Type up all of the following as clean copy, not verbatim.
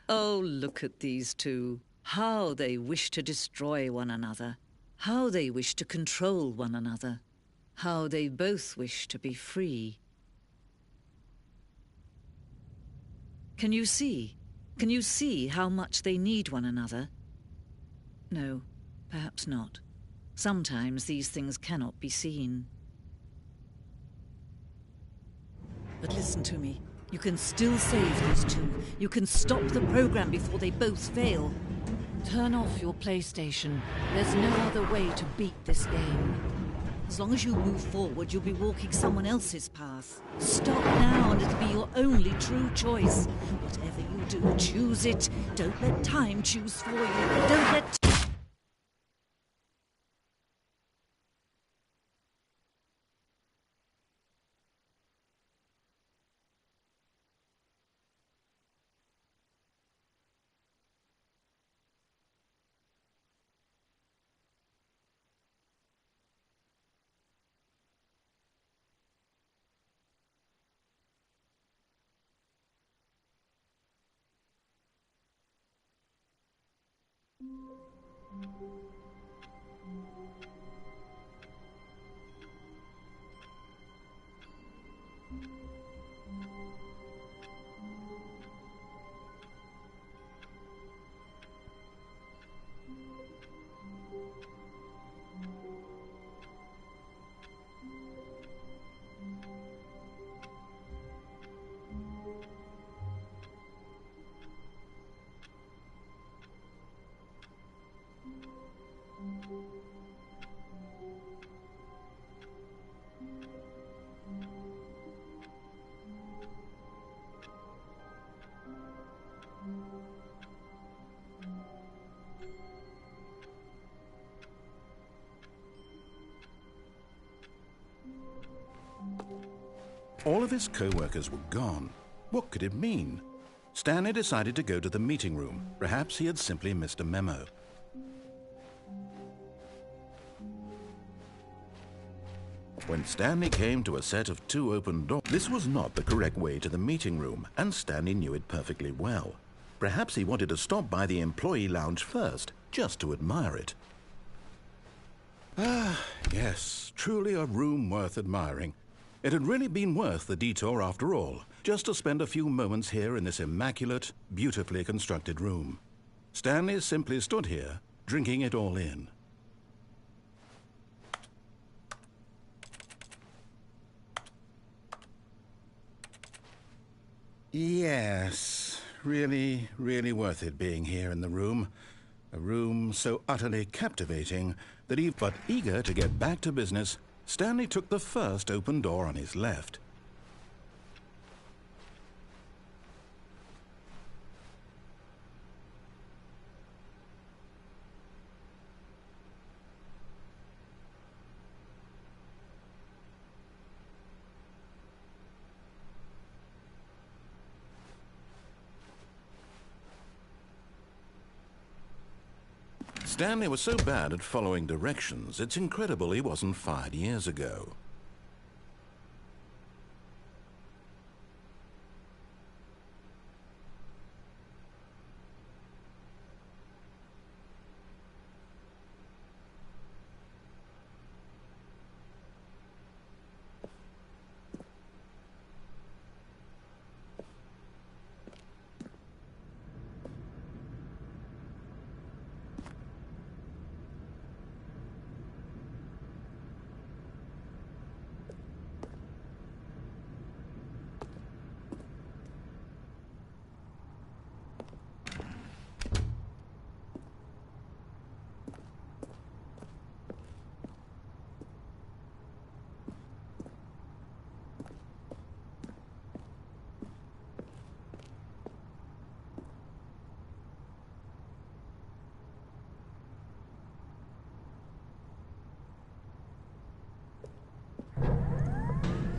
Oh, look at these two. How they wish to destroy one another. How they wish to control one another. How they both wish to be free. Can you see? Can you see how much they need one another? No, perhaps not. Sometimes these things cannot be seen. But listen to me. You can still save these two. You can stop the program before they both fail. Turn off your PlayStation. There's no other way to beat this game. As long as you move forward, you'll be walking someone else's path. Stop now and it'll be your only true choice. Whatever you do, choose it. Don't let time choose for you. Don't let... All of his co-workers were gone. What could it mean? Stanley decided to go to the meeting room. Perhaps he had simply missed a memo. When Stanley came to a set of 2 open doors, this was not the correct way to the meeting room, and Stanley knew it perfectly well. Perhaps he wanted to stop by the employee lounge first, just to admire it. Ah, yes, truly a room worth admiring. It had really been worth the detour after all, just to spend a few moments here in this immaculate, beautifully constructed room. Stanley simply stood here, drinking it all in. Yes, really, really worth it being here in the room. A room so utterly captivating that but eager to get back to business, Stanley took the first open door on his left. Stanley was so bad at following directions, it's incredible he wasn't fired years ago.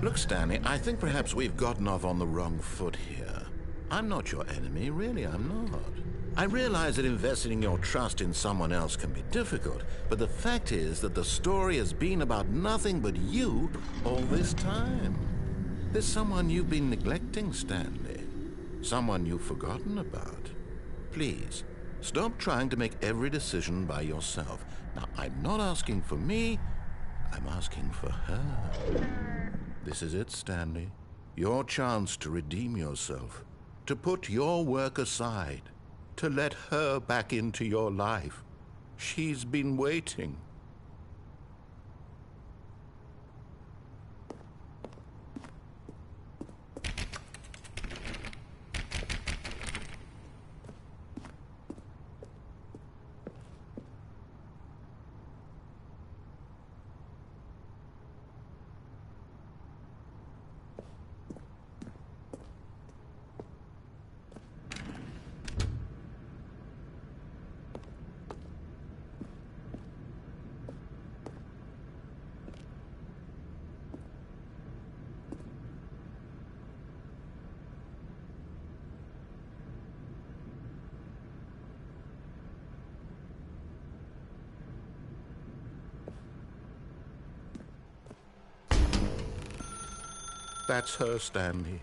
Look, Stanley, I think perhaps we've gotten off on the wrong foot here. I'm not your enemy, really, I'm not. I realize that investing your trust in someone else can be difficult, but the fact is that the story has been about nothing but you all this time. There's someone you've been neglecting, Stanley. Someone you've forgotten about. Please, stop trying to make every decision by yourself. Now, I'm not asking for me, I'm asking for her. This is it, Stanley. Your chance to redeem yourself, to put your work aside, to let her back into your life. She's been waiting. That's her, Stanley.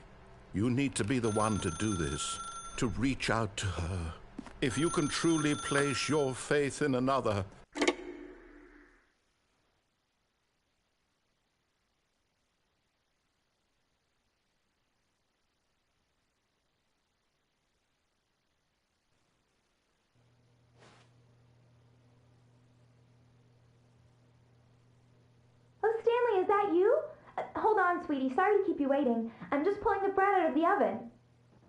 You need to be the one to do this, to reach out to her. If you can truly place your faith in another, Oh, Stanley, is that you? Hold on, sweetie. Sorry to keep you waiting. I'm just pulling the bread out of the oven.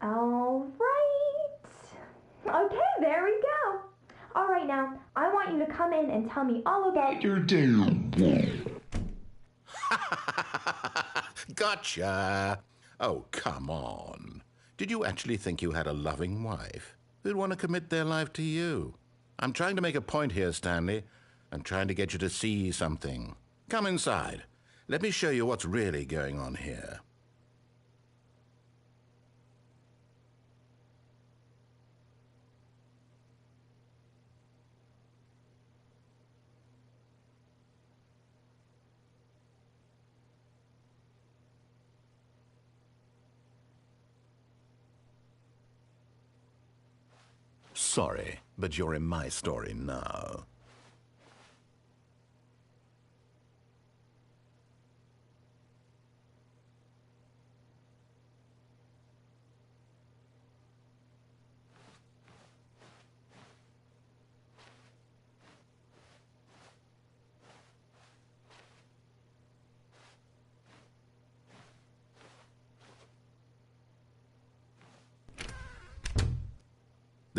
All right. Okay, there we go. All right, now, I want you to come in and tell me all about your day. Gotcha! Oh, come on. Did you actually think you had a loving wife who'd want to commit their life to you? I'm trying to make a point here, Stanley. I'm trying to get you to see something. Come inside. Let me show you what's really going on here. Sorry, but you're in my story now.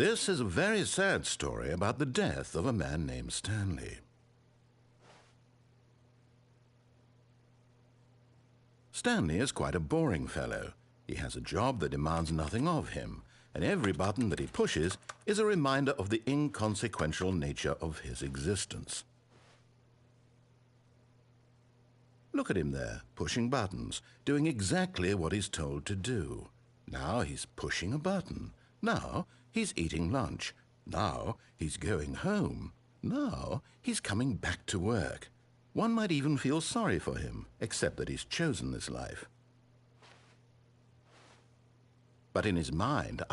This is a very sad story about the death of a man named Stanley. Stanley is quite a boring fellow. He has a job that demands nothing of him, and every button that he pushes is a reminder of the inconsequential nature of his existence. Look at him there, pushing buttons, doing exactly what he's told to do. Now he's pushing a button. Now he's eating lunch. Now he's going home. Now he's coming back to work. One might even feel sorry for him, except that he's chosen this life. But in his mind,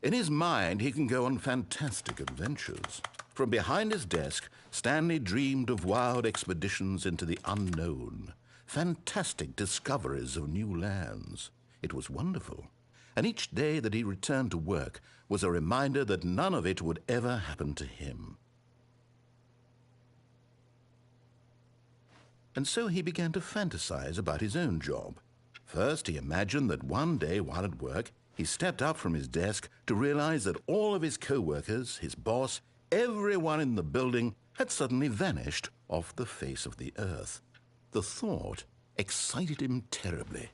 in his mind he can go on fantastic adventures. From behind his desk, Stanley dreamed of wild expeditions into the unknown, fantastic discoveries of new lands. It was wonderful. And each day that he returned to work was a reminder that none of it would ever happen to him. And so he began to fantasize about his own job. First, he imagined that one day while at work, he stepped up from his desk to realize that all of his co-workers, his boss, everyone in the building had suddenly vanished off the face of the earth. The thought excited him terribly.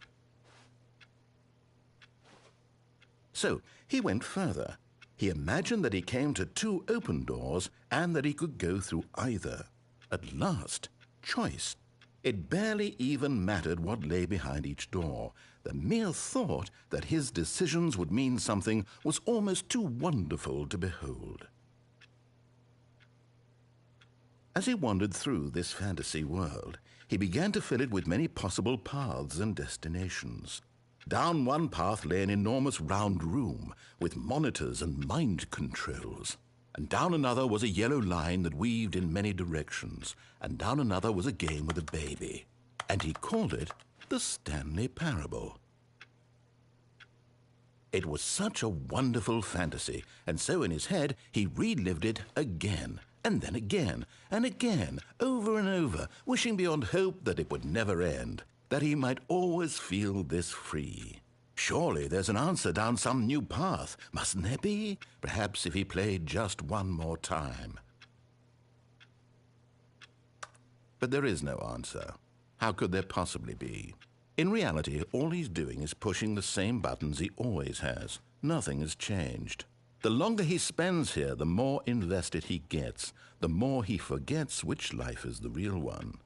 So he went further. He imagined that he came to two open doors and that he could go through either. At last, choice. It barely even mattered what lay behind each door. The mere thought that his decisions would mean something was almost too wonderful to behold. As he wandered through this fantasy world, he began to fill it with many possible paths and destinations. Down one path lay an enormous round room with monitors and mind controls. And down another was a yellow line that weaved in many directions. And down another was a game with a baby. And he called it the Stanley Parable. It was such a wonderful fantasy, and so in his head he relived it again, and then again, and again, over and over, wishing beyond hope that it would never end, that he might always feel this free. Surely there's an answer down some new path, mustn't there be? Perhaps if he played just one more time. But there is no answer. How could there possibly be? In reality, all he's doing is pushing the same buttons he always has. Nothing has changed. The longer he spends here, the more invested he gets, the more he forgets which life is the real one.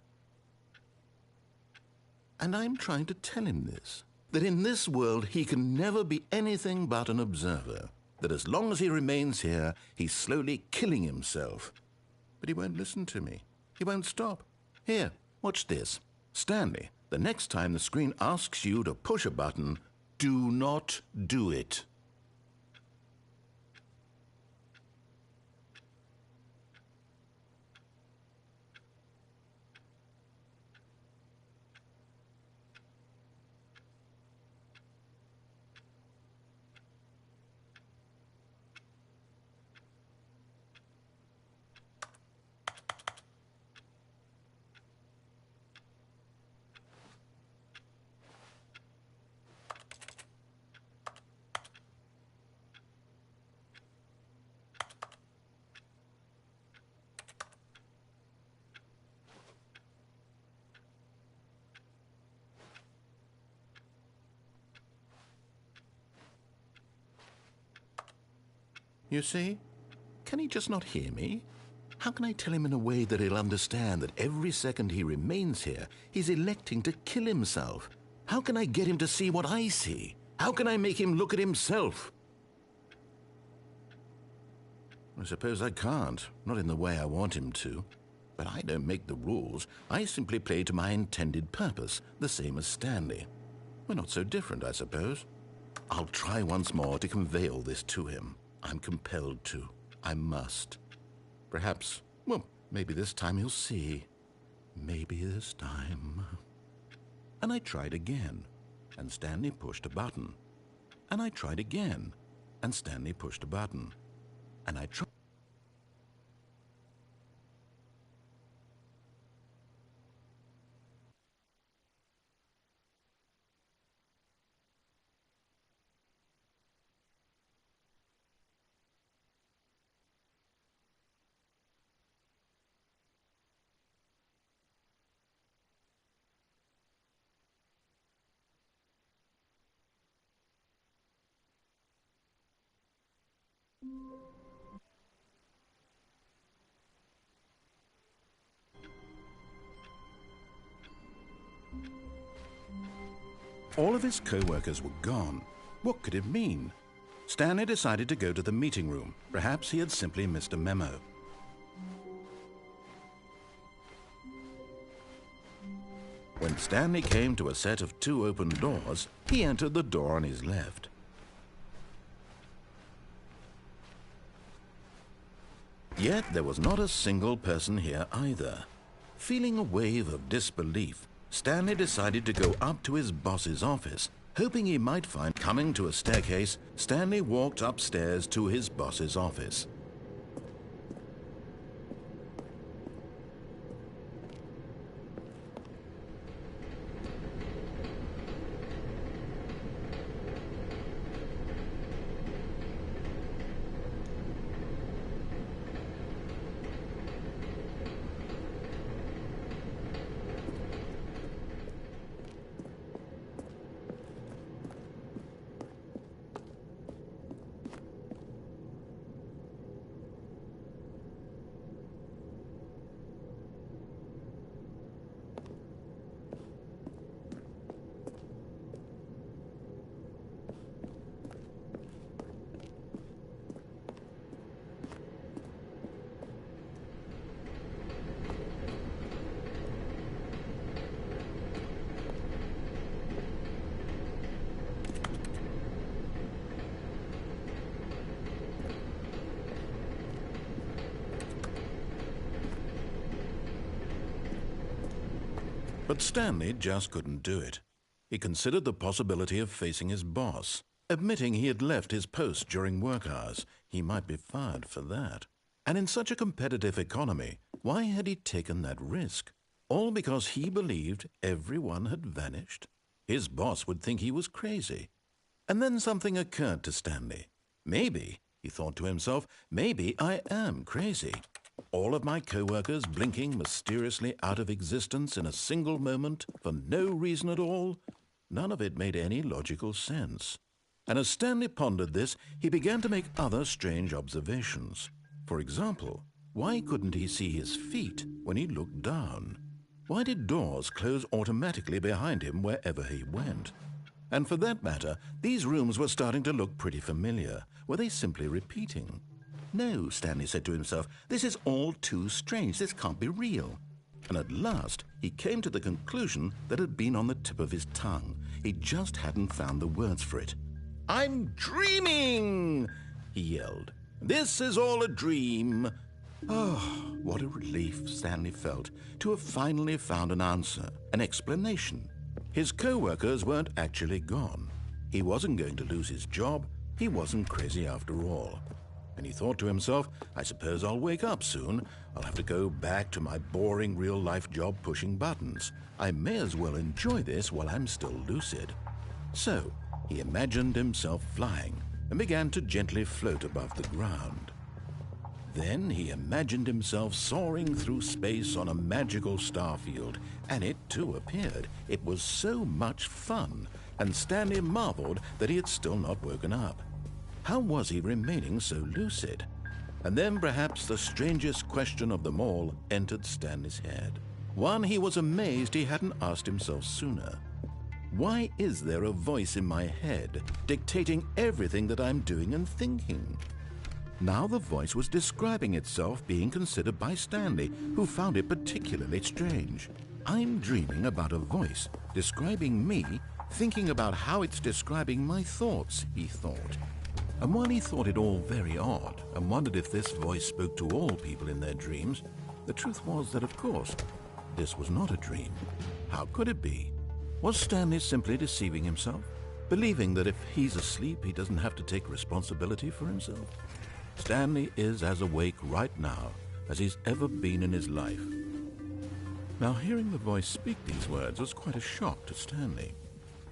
And I'm trying to tell him this, that in this world he can never be anything but an observer, that as long as he remains here, he's slowly killing himself. But he won't listen to me. He won't stop. Here, watch this. Stanley, the next time the screen asks you to push a button, do not do it. You see? Can he just not hear me? How can I tell him in a way that he'll understand that every second he remains here, he's electing to kill himself? How can I get him to see what I see? How can I make him look at himself? I suppose I can't, not in the way I want him to. But I don't make the rules. I simply play to my intended purpose, the same as Stanley. We're not so different, I suppose. I'll try once more to convey all this to him. I'm compelled to. I must. Perhaps, well, maybe this time he'll see. Maybe this time. And I tried again, and Stanley pushed a button. And I tried again, and Stanley pushed a button. And I tried. All of his co-workers were gone. What could it mean? Stanley decided to go to the meeting room. Perhaps he had simply missed a memo. When Stanley came to a set of 2 open doors, he entered the door on his left. Yet there was not a single person here either. Feeling a wave of disbelief, Stanley decided to go up to his boss's office, hoping he might find. Coming to a staircase, Stanley walked upstairs to his boss's office. But Stanley just couldn't do it. He considered the possibility of facing his boss, admitting he had left his post during work hours. He might be fired for that. And in such a competitive economy, why had he taken that risk? All because he believed everyone had vanished? His boss would think he was crazy. And then something occurred to Stanley. Maybe, he thought to himself, maybe I am crazy. All of my co-workers blinking mysteriously out of existence in a single moment for no reason at all. None of it made any logical sense. And as Stanley pondered this, he began to make other strange observations. For example, why couldn't he see his feet when he looked down? Why did doors close automatically behind him wherever he went? And for that matter, these rooms were starting to look pretty familiar. Were they simply repeating? No, Stanley said to himself, this is all too strange. This can't be real. And at last, he came to the conclusion that had been on the tip of his tongue. He just hadn't found the words for it. "I'm dreaming!" he yelled. "This is all a dream." Oh, what a relief Stanley felt to have finally found an answer, an explanation. His co-workers weren't actually gone. He wasn't going to lose his job. He wasn't crazy after all. And he thought to himself, I suppose I'll wake up soon. I'll have to go back to my boring real-life job pushing buttons. I may as well enjoy this while I'm still lucid. So he imagined himself flying and began to gently float above the ground. Then he imagined himself soaring through space on a magical starfield, and it too appeared. It was so much fun, and Stanley marveled that he had still not woken up. How was he remaining so lucid? And then perhaps the strangest question of them all entered Stanley's head. One he was amazed he hadn't asked himself sooner. Why is there a voice in my head dictating everything that I'm doing and thinking? Now the voice was describing itself being considered by Stanley, who found it particularly strange. I'm dreaming about a voice describing me, thinking about how it's describing my thoughts, he thought. And while he thought it all very odd and wondered if this voice spoke to all people in their dreams, the truth was that, of course, this was not a dream. How could it be? Was Stanley simply deceiving himself, believing that if he's asleep, he doesn't have to take responsibility for himself? Stanley is as awake right now as he's ever been in his life. Now, hearing the voice speak these words was quite a shock to Stanley.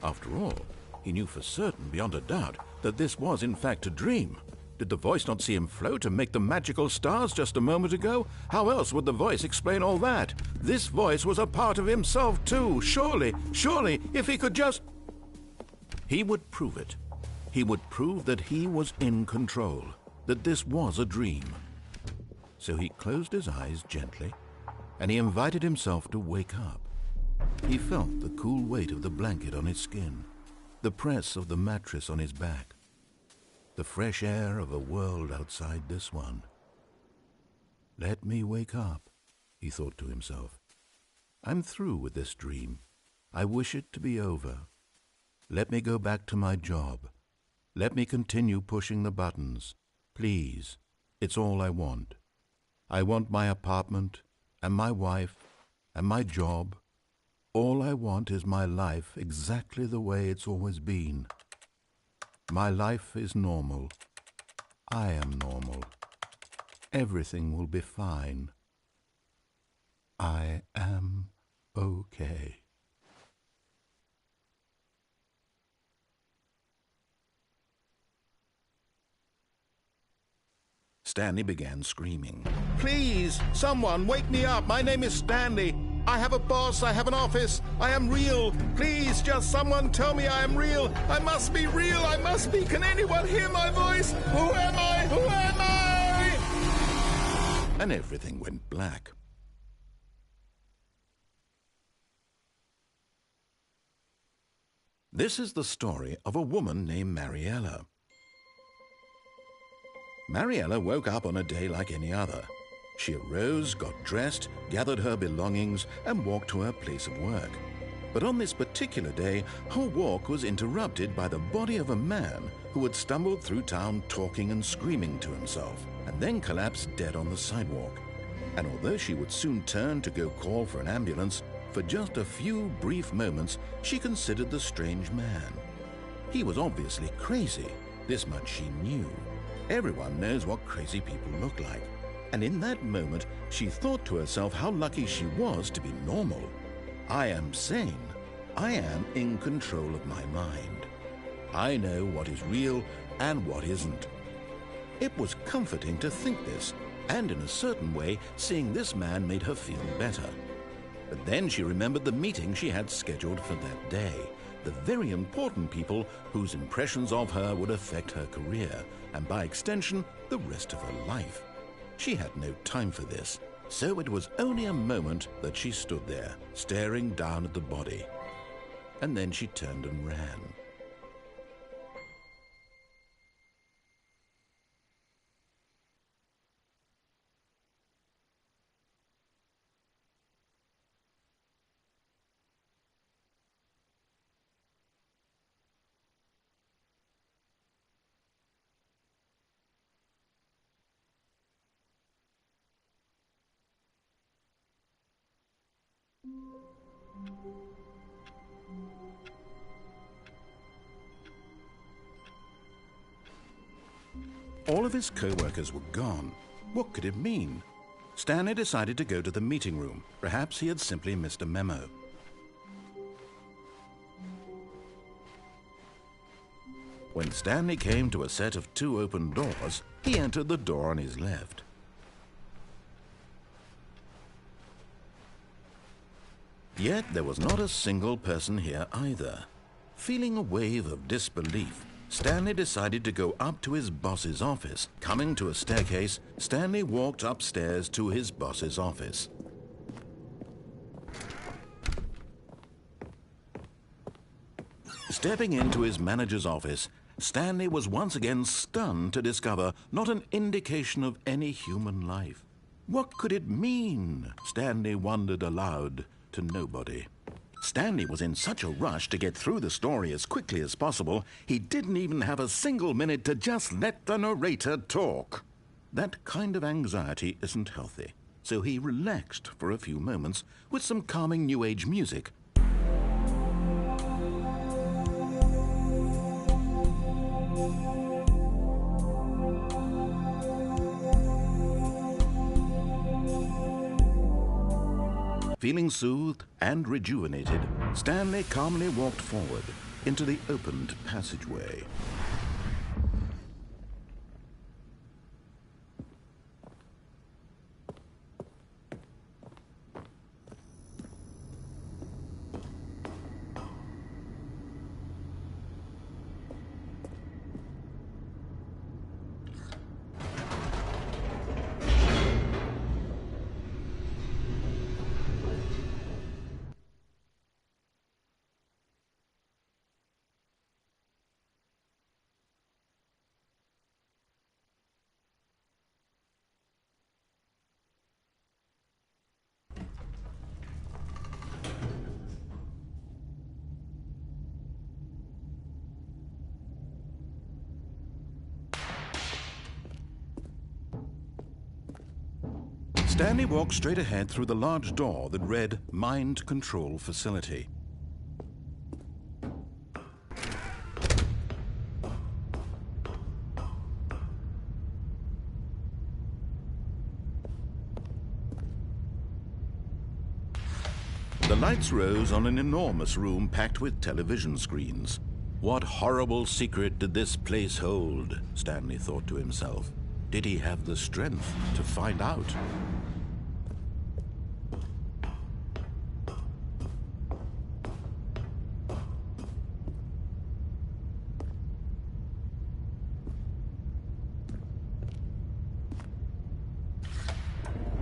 After all, he knew for certain, beyond a doubt, that this was in fact a dream. Did the voice not see him float and make the magical stars just a moment ago? How else would the voice explain all that? This voice was a part of himself too. Surely, if he could just... He would prove it. He would prove that he was in control, that this was a dream. So he closed his eyes gently, and he invited himself to wake up. He felt the cool weight of the blanket on his skin, the press of the mattress on his back, the fresh air of a world outside this one. Let me wake up, he thought to himself. I'm through with this dream. I wish it to be over. Let me go back to my job. Let me continue pushing the buttons. Please, it's all I want. I want my apartment and my wife and my job. All I want is my life exactly the way it's always been. My life is normal. I am normal. Everything will be fine. I am okay. Stanley began screaming. Please, someone, wake me up. My name is Stanley. I have a boss. I have an office. I am real. Please, just someone tell me I am real. I must be real. I must be. Can anyone hear my voice? Who am I? Who am I? And everything went black. This is the story of a woman named Mariella. Mariella woke up on a day like any other. She arose, got dressed, gathered her belongings, and walked to her place of work. But on this particular day, her walk was interrupted by the body of a man who had stumbled through town talking and screaming to himself, and then collapsed dead on the sidewalk. And although she would soon turn to go call for an ambulance, For just a few brief moments, she considered the strange man. He was obviously crazy. This much she knew. Everyone knows what crazy people look like. And in that moment, she thought to herself how lucky she was to be normal. I am sane. I am in control of my mind. I know what is real and what isn't. It was comforting to think this, and in a certain way, seeing this man made her feel better. But then she remembered the meeting she had scheduled for that day, the very important people whose impressions of her would affect her career, and by extension, the rest of her life. She had no time for this, so it was only a moment that she stood there, staring down at the body. And then she turned and ran. All of his co-workers were gone. What could it mean? Stanley decided to go to the meeting room. Perhaps he had simply missed a memo. When Stanley came to a set of 2 open doors, he entered the door on his left. Yet there was not a single person here either. Feeling a wave of disbelief, Stanley decided to go up to his boss's office. Coming to a staircase, Stanley walked upstairs to his boss's office. Stepping into his manager's office, Stanley was once again stunned to discover not an indication of any human life. What could it mean? Stanley wondered aloud to nobody. Stanley was in such a rush to get through the story as quickly as possible, he didn't even have a single minute to just let the narrator talk. That kind of anxiety isn't healthy, so he relaxed for a few moments with some calming New Age music. Feeling soothed and rejuvenated, Stanley calmly walked forward into the opened passageway. Stanley walked straight ahead through the large door that read Mind Control Facility. The lights rose on an enormous room packed with television screens. What horrible secret did this place hold? Stanley thought to himself. Did he have the strength to find out?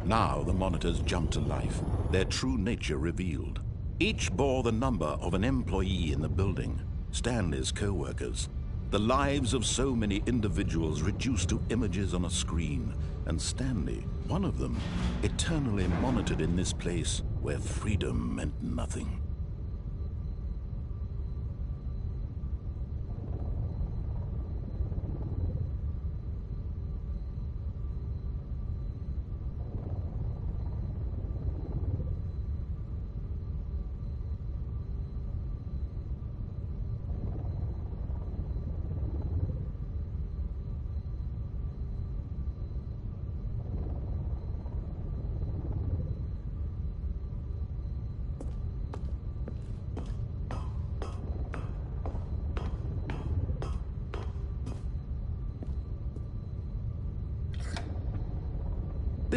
Now the monitors jumped to life, their true nature revealed. Each bore the number of an employee in the building, Stanley's co-workers. The lives of so many individuals reduced to images on a screen, and Stanley, one of them, eternally monitored in this place where freedom meant nothing.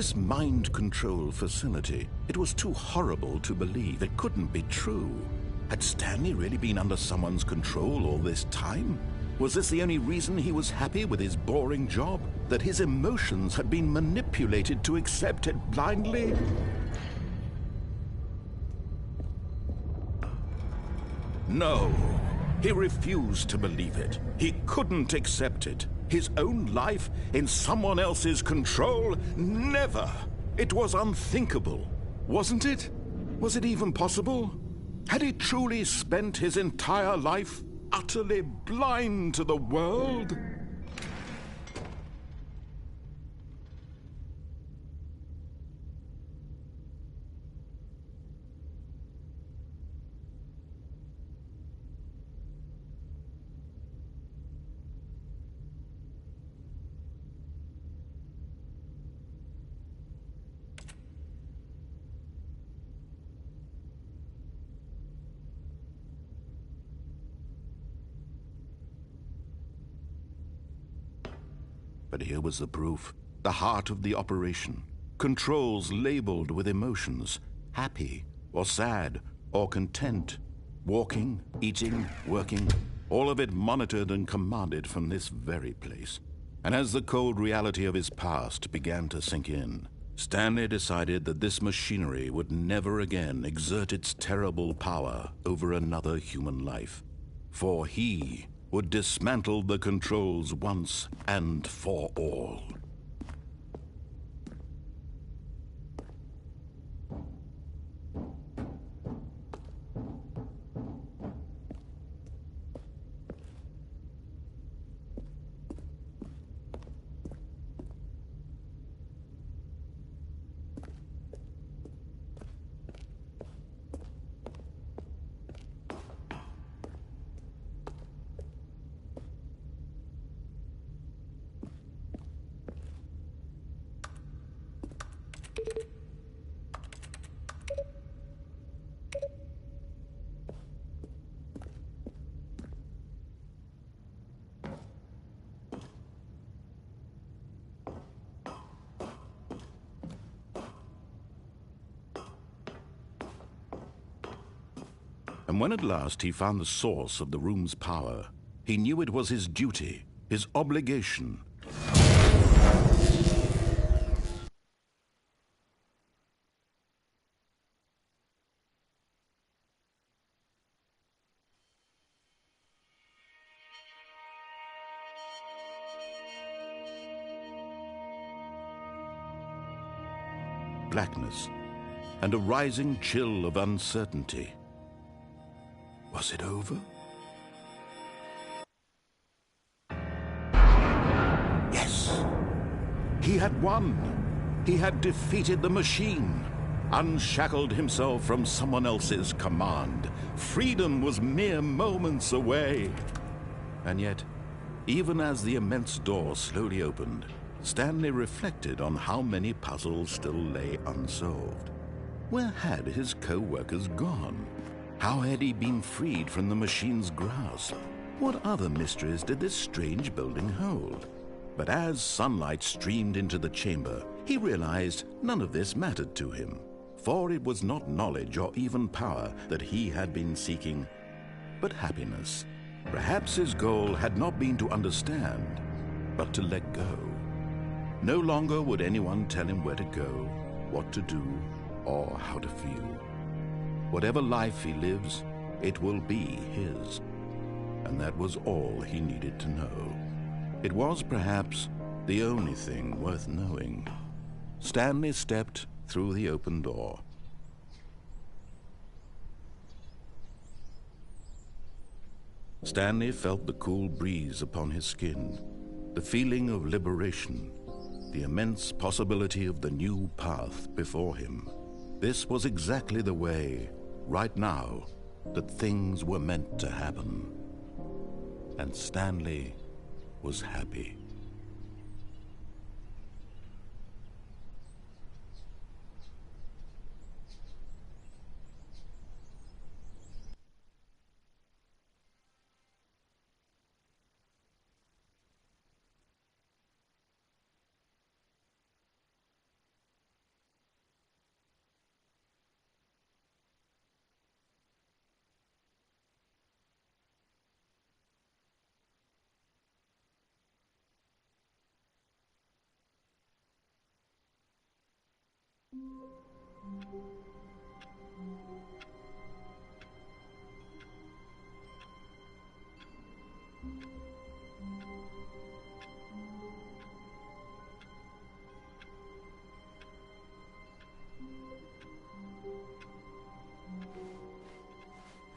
This mind control facility, it was too horrible to believe. It couldn't be true. Had Stanley really been under someone's control all this time? Was this the only reason he was happy with his boring job? That his emotions had been manipulated to accept it blindly? No, he refused to believe it. He couldn't accept it. His own life in someone else's control? Never! It was unthinkable, wasn't it? Was it even possible? Had he truly spent his entire life utterly blind to the world? But here was the proof. The heart of the operation. Controls labeled with emotions. Happy, or sad, or content. Walking, eating, working. All of it monitored and commanded from this very place. And as the cold reality of his past began to sink in, Stanley decided that this machinery would never again exert its terrible power over another human life. For he would dismantle the controls once and for all. And when at last he found the source of the room's power, he knew it was his duty, his obligation. Blackness, and a rising chill of uncertainty. Was it over? Yes! He had won! He had defeated the machine, unshackled himself from someone else's command. Freedom was mere moments away. And yet, even as the immense door slowly opened, Stanley reflected on how many puzzles still lay unsolved. Where had his co-workers gone? How had he been freed from the machine's grasp? What other mysteries did this strange building hold? But as sunlight streamed into the chamber, he realized none of this mattered to him. For it was not knowledge or even power that he had been seeking, but happiness. Perhaps his goal had not been to understand, but to let go. No longer would anyone tell him where to go, what to do, or how to feel. Whatever life he lives, it will be his. And that was all he needed to know. It was perhaps the only thing worth knowing. Stanley stepped through the open door. Stanley felt the cool breeze upon his skin, the feeling of liberation, the immense possibility of the new path before him. This was exactly the way, right now, that things were meant to happen. And Stanley was happy.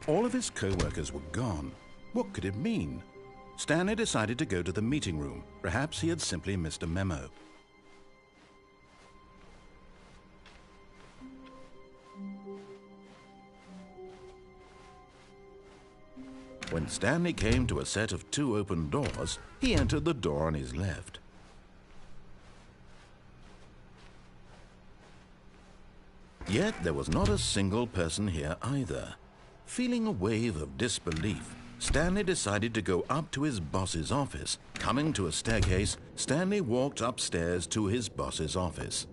All of his co-workers were gone. What could it mean? Stanley decided to go to the meeting room. Perhaps he had simply missed a memo. When Stanley came to a set of 2 open doors, he entered the door on his left. Yet there was not a single person here either. Feeling a wave of disbelief, Stanley decided to go up to his boss's office. Coming to a staircase, Stanley walked upstairs to his boss's office.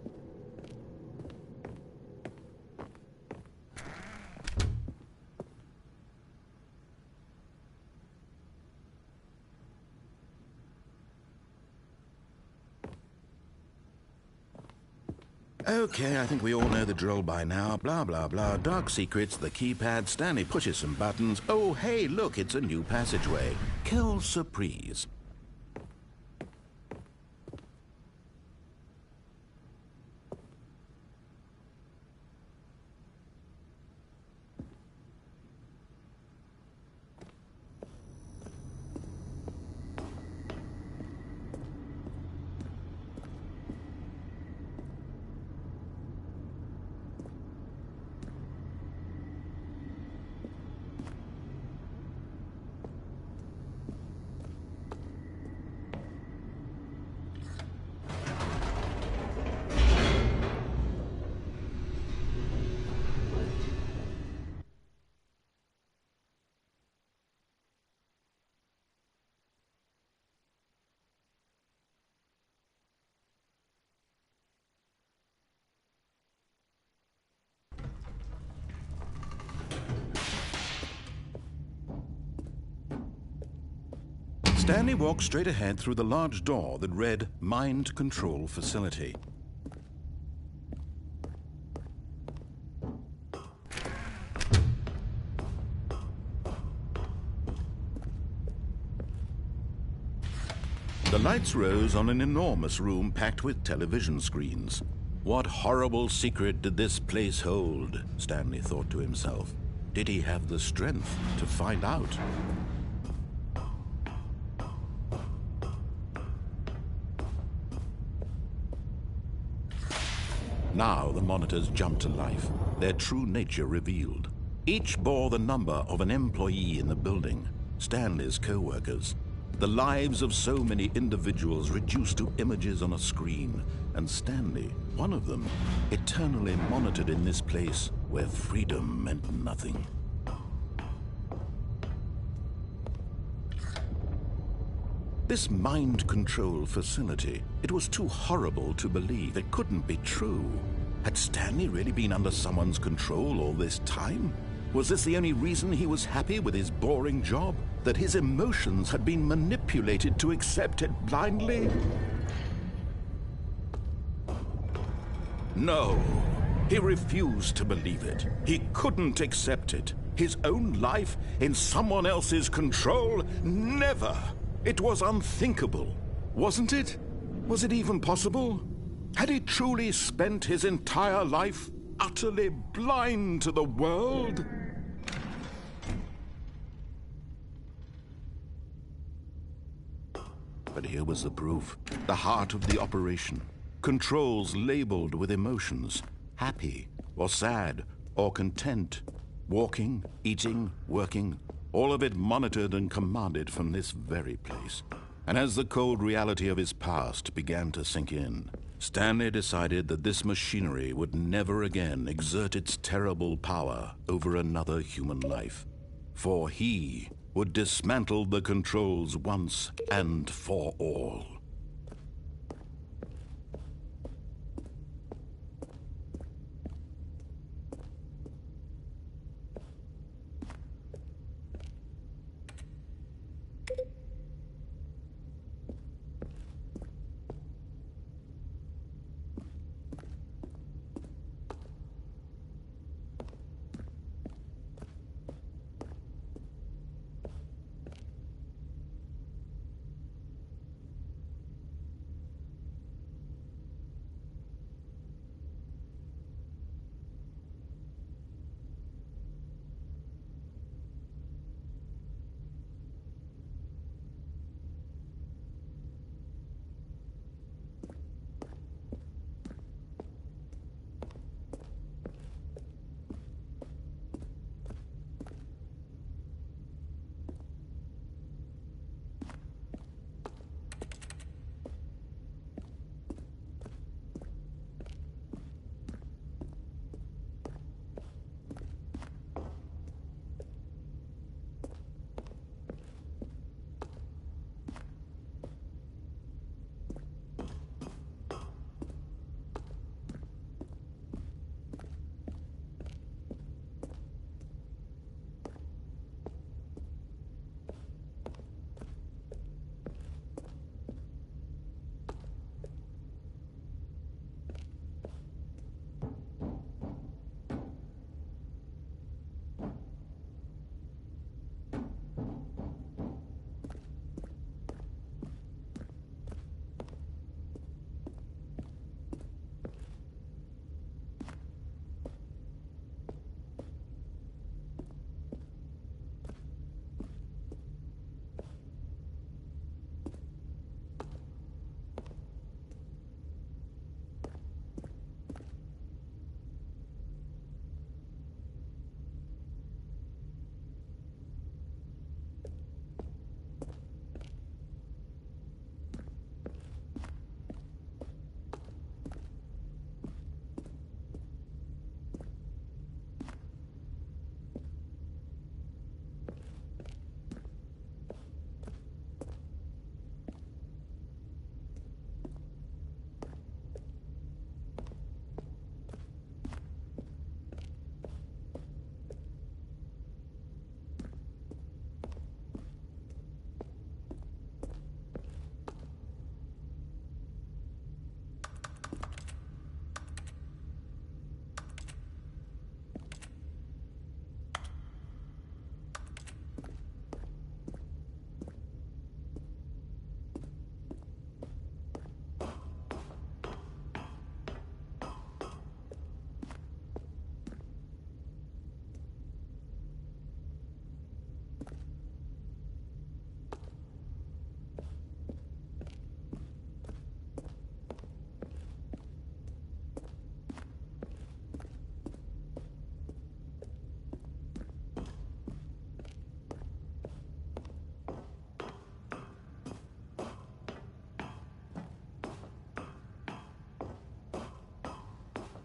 Okay, I think we all know the drill by now. Blah, blah, blah. Dark secrets, the keypad. Stanley pushes some buttons. Oh, hey, look, it's a new passageway. Quelle surprise. Stanley walked straight ahead through the large door that read Mind Control Facility. The lights rose on an enormous room packed with television screens. What horrible secret did this place hold? Stanley thought to himself. Did he have the strength to find out? Now the monitors jumped to life, their true nature revealed. Each bore the number of an employee in the building, Stanley's co-workers. The lives of so many individuals reduced to images on a screen, and Stanley, one of them, eternally monitored in this place where freedom meant nothing. This mind control facility, it was too horrible to believe. It couldn't be true. Had Stanley really been under someone's control all this time? Was this the only reason he was happy with his boring job? That his emotions had been manipulated to accept it blindly? No, he refused to believe it. He couldn't accept it. His own life in someone else's control? Never! It was unthinkable, wasn't it? Was it even possible? Had he truly spent his entire life utterly blind to the world? But here was the proof, the heart of the operation. Controls labeled with emotions, happy or sad or content, walking, eating, working, all of it monitored and commanded from this very place. And as the cold reality of his past began to sink in, Stanley decided that this machinery would never again exert its terrible power over another human life. For he would dismantle the controls once and for all.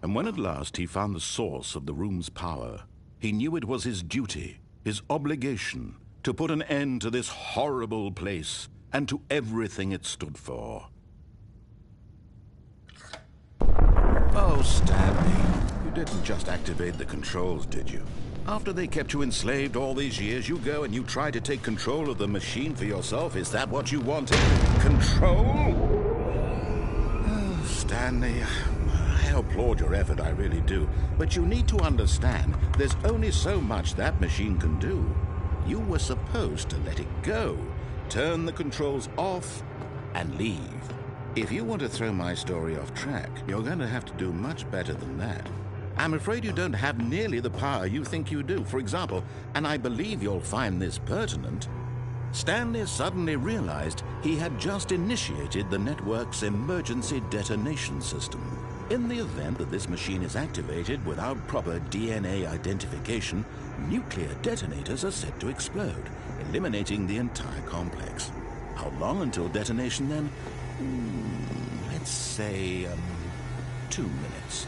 And when at last he found the source of the room's power, he knew it was his duty, his obligation, to put an end to this horrible place and to everything it stood for. Oh, Stanley, you didn't just activate the controls, did you? After they kept you enslaved all these years, you go and you try to take control of the machine for yourself. Is that what you wanted? Control? Oh, Stanley, I applaud your effort, I really do. But you need to understand, there's only so much that machine can do. You were supposed to let it go, turn the controls off, and leave. If you want to throw my story off track, you're going to have to do much better than that. I'm afraid you don't have nearly the power you think you do. For example, and I believe you'll find this pertinent, Stanley suddenly realized he had just initiated the network's emergency detonation system. In the event that this machine is activated without proper DNA identification, nuclear detonators are set to explode, eliminating the entire complex. How long until detonation then? Let's say, 2 minutes.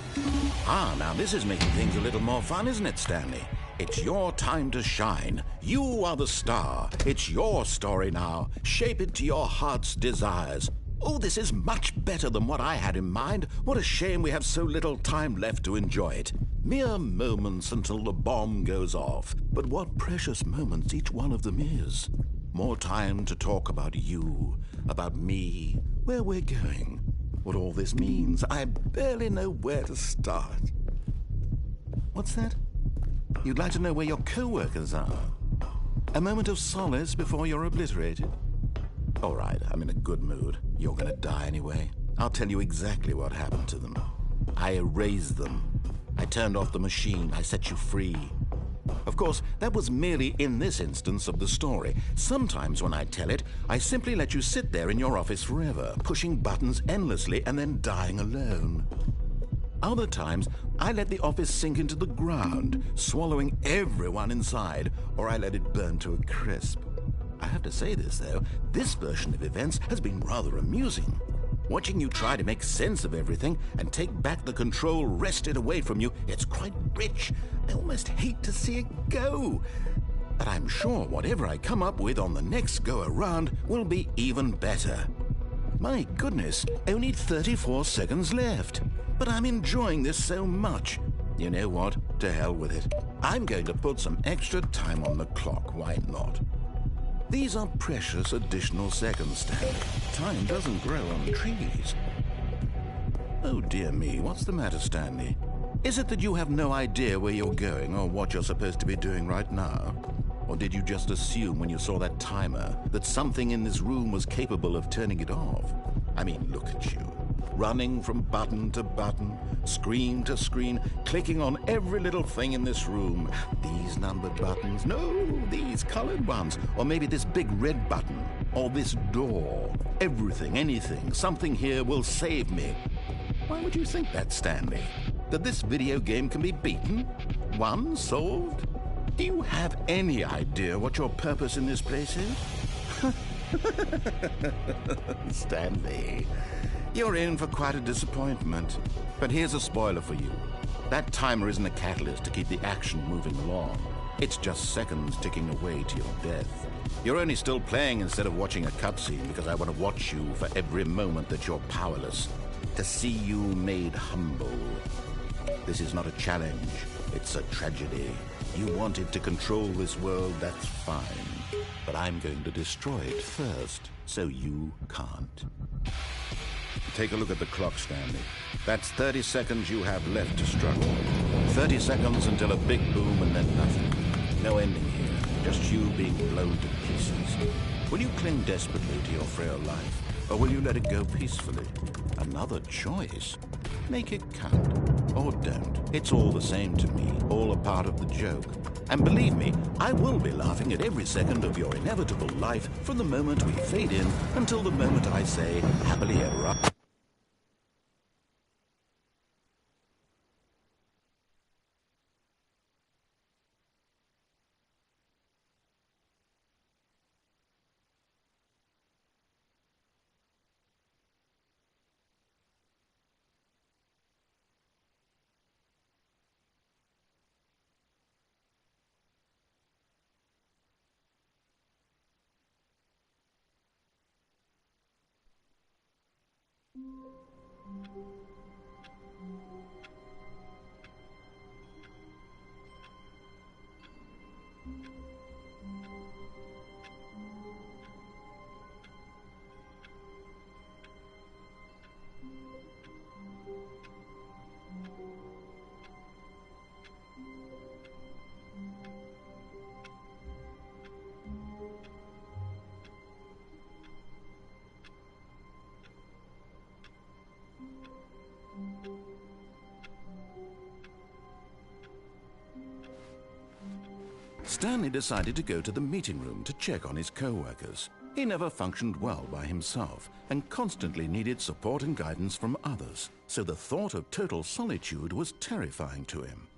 Now this is making things a little more fun, isn't it, Stanley? It's your time to shine. You are the star. It's your story now. Shape it to your heart's desires. Oh, this is much better than what I had in mind. What a shame we have so little time left to enjoy it. Mere moments until the bomb goes off. But what precious moments each one of them is. More time to talk about you, about me, where we're going, what all this means. I barely know where to start. What's that? You'd like to know where your co-workers are? A moment of solace before you're obliterated? All right, I'm in a good mood. You're gonna die anyway. I'll tell you exactly what happened to them. I erased them. I turned off the machine. I set you free. Of course, that was merely in this instance of the story. Sometimes when I tell it, I simply let you sit there in your office forever, pushing buttons endlessly and then dying alone. Other times, I let the office sink into the ground, swallowing everyone inside, or I let it burn to a crisp. I have to say this, though, this version of events has been rather amusing. Watching you try to make sense of everything and take back the control wrested away from you, it's quite rich. I almost hate to see it go. But I'm sure whatever I come up with on the next go-around will be even better. My goodness, only 34 seconds left. But I'm enjoying this so much. You know what? To hell with it. I'm going to put some extra time on the clock. Why not? These are precious additional seconds, Stanley. Time doesn't grow on trees. Oh dear me, what's the matter, Stanley? Is it that you have no idea where you're going or what you're supposed to be doing right now? Or did you just assume when you saw that timer that something in this room was capable of turning it off? I mean, look at you. Running from button to button, screen to screen, clicking on every little thing in this room. These numbered buttons, no, these colored ones. Or maybe this big red button, or this door. Everything, anything, something here will save me. Why would you think that, Stanley? That this video game can be beaten? Won? Solved? Do you have any idea what your purpose in this place is? Stanley, you're in for quite a disappointment. But here's a spoiler for you. That timer isn't a catalyst to keep the action moving along. It's just seconds ticking away to your death. You're only still playing instead of watching a cutscene because I want to watch you for every moment that you're powerless. To see you made humble. This is not a challenge. It's a tragedy. You wanted to control this world, that's fine. But I'm going to destroy it first, so you can't. Take a look at the clock, Stanley. That's 30 seconds you have left to struggle. 30 seconds until a big boom and then nothing. No ending here, just you being blown to pieces. Will you cling desperately to your frail life, or will you let it go peacefully? Another choice. Make it count. Or don't. It's all the same to me, all a part of the joke. And believe me, I will be laughing at every second of your inevitable life from the moment we fade in until the moment I say, happily ever after. Stanley decided to go to the meeting room to check on his co-workers. He never functioned well by himself and constantly needed support and guidance from others, so the thought of total solitude was terrifying to him.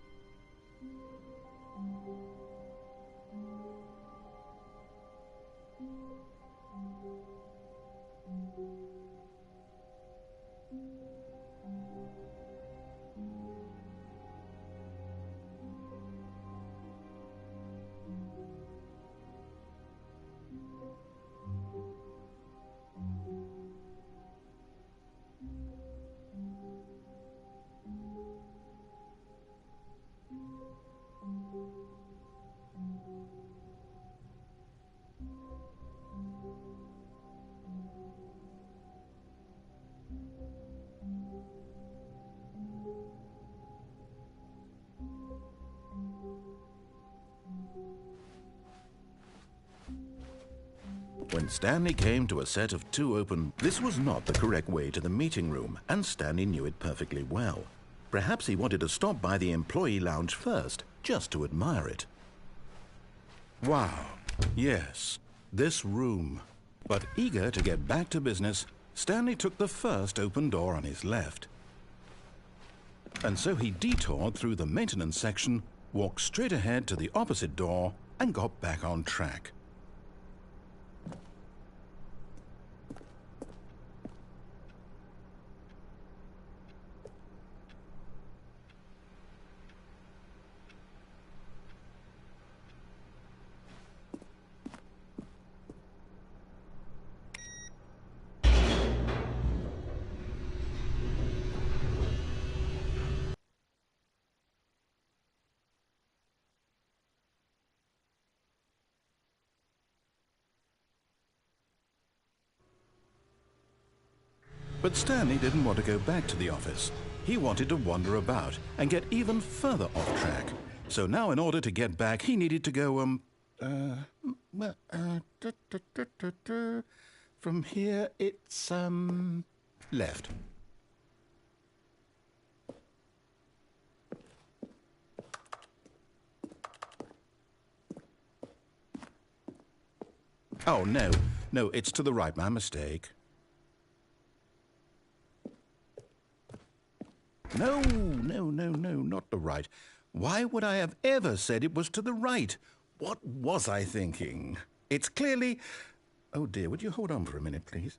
When Stanley came to a set of 2 open, this was not the correct way to the meeting room, and Stanley knew it perfectly well. Perhaps he wanted to stop by the employee lounge first, just to admire it. Wow, yes, this room. But eager to get back to business, Stanley took the first open door on his left. And so he detoured through the maintenance section, walked straight ahead to the opposite door, and got back on track. But Stanley didn't want to go back to the office. He wanted to wander about and get even further off track. So now in order to get back, he needed to go, from here it's, left. Oh, no, it's to the right, my mistake. No, not the right. Why would I have ever said it was to the right? What was I thinking? It's clearly... Oh dear, would you hold on for a minute, please?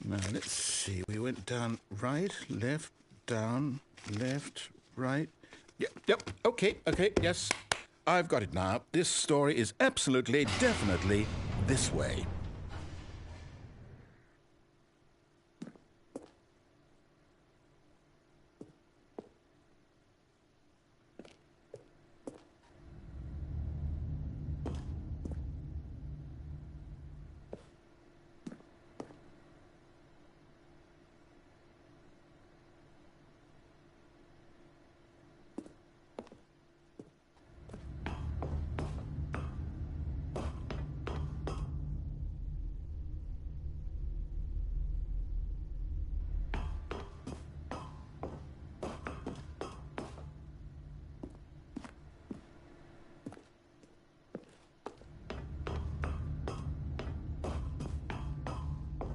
Now, let's see. We went down right, left, down, left, right. Yep, okay, yes. I've got it now. This story is absolutely, definitely this way.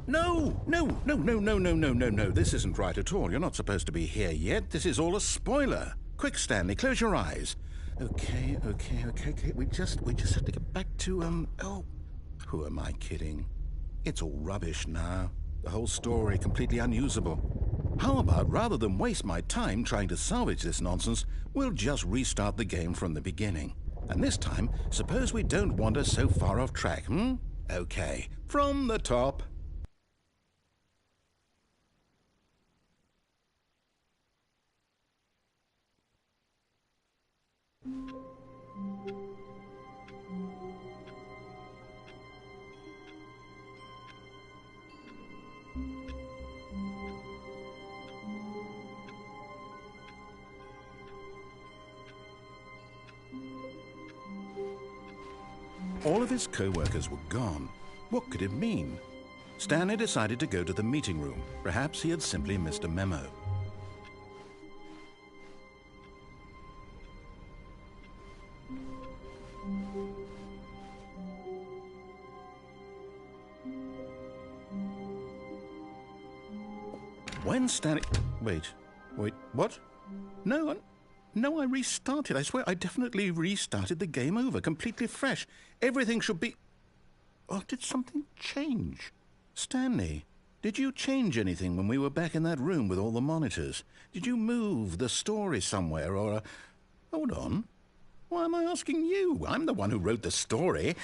No. This isn't right at all. You're not supposed to be here yet. This is all a spoiler. Quick, Stanley, close your eyes. Okay. We just have to get back to, oh, who am I kidding? It's all rubbish now. The whole story completely unusable. How about, rather than waste my time trying to salvage this nonsense, we'll just restart the game from the beginning. And this time, suppose we don't wander so far off track, Okay, from the top. All of his co-workers were gone. What could it mean? Stanley decided to go to the meeting room. Perhaps he had simply missed a memo. When Stanley... Wait, what? No, I restarted. I swear I definitely restarted the game over, completely fresh. Everything should be... Oh, did something change? Stanley, did you change anything when we were back in that room with all the monitors? Did you move the story somewhere or... Hold on. Why am I asking you? I'm the one who wrote the story. It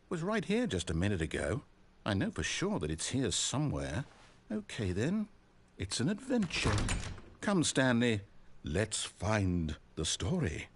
was right here just a minute ago. I know for sure that it's here somewhere. Okay, then. It's an adventure. Come, Stanley. Let's find the story.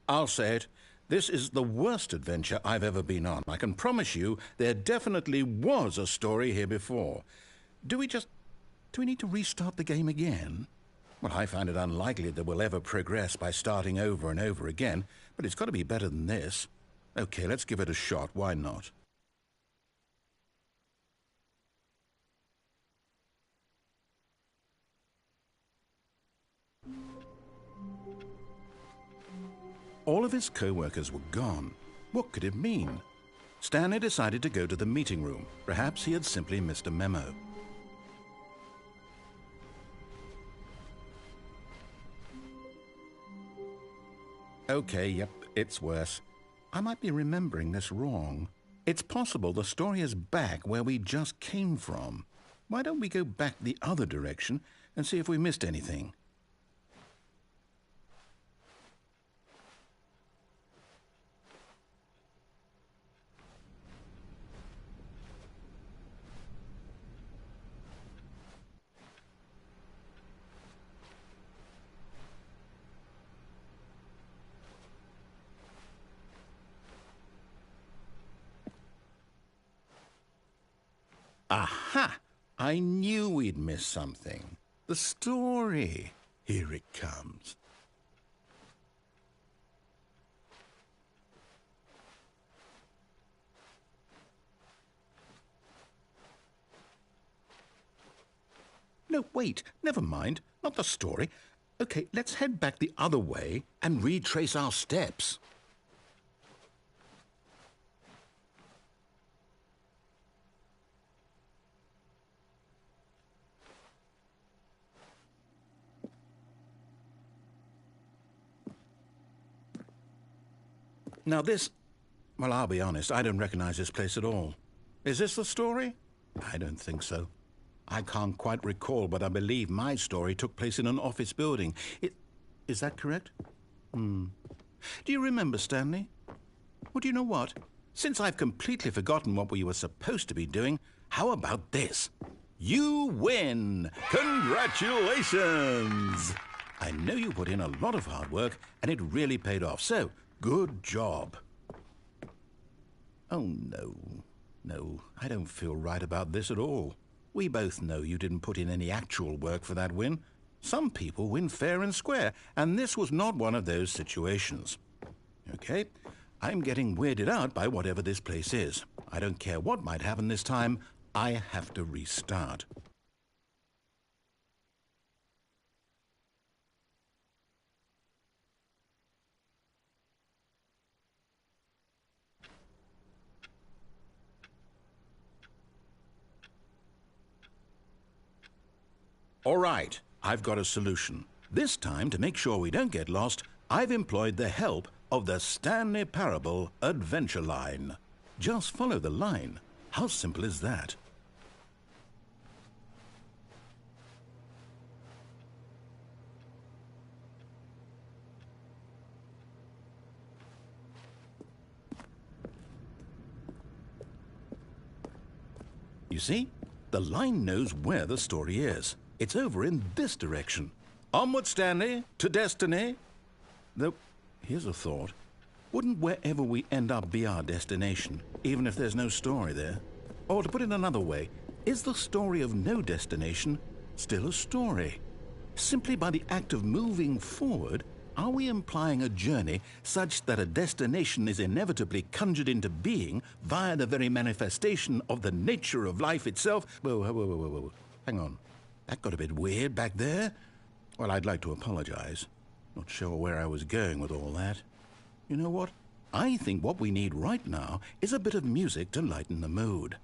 I'll say it. This is the worst adventure I've ever been on. I can promise you there definitely was a story here before. Do we need to restart the game again? Well, I find it unlikely that we'll ever progress by starting over and over again, but it's got to be better than this. Okay, let's give it a shot. Why not? All of his co-workers were gone. What could it mean? Stanley decided to go to the meeting room. Perhaps he had simply missed a memo. Okay, yep, it's worse. I might be remembering this wrong. It's possible the story is back where we just came from. Why don't we go back the other direction and see if we missed anything? Aha! I knew we'd miss something. The story. Here it comes. No, wait. Never mind. Not the story. Okay, let's head back the other way and retrace our steps. Now this... Well, I'll be honest, I don't recognize this place at all. Is this the story? I don't think so. I can't quite recall, but I believe my story took place in an office building. Is that correct? Do you remember, Stanley? Well, do you know what? Since I've completely forgotten what we were supposed to be doing, how about this? You win! Congratulations! I know you put in a lot of hard work, and it really paid off, so good job. Oh, no. No, I don't feel right about this at all. We both know you didn't put in any actual work for that win. Some people win fair and square, and this was not one of those situations. Okay, I'm getting weirded out by whatever this place is. I don't care what might happen this time. I have to restart. All right, I've got a solution. This time, to make sure we don't get lost, I've employed the help of the Stanley Parable Adventure Line. Just follow the line. How simple is that? You see? The line knows where the story is. It's over in this direction. Onward, Stanley, to destiny. Though, here's a thought. Wouldn't wherever we end up be our destination, even if there's no story there? Or to put it another way, is the story of no destination still a story? Simply by the act of moving forward, are we implying a journey such that a destination is inevitably conjured into being via the very manifestation of the nature of life itself? Whoa. Hang on. That got a bit weird back there. Well, I'd like to apologize. Not sure where I was going with all that. You know what? I think what we need right now is a bit of music to lighten the mood.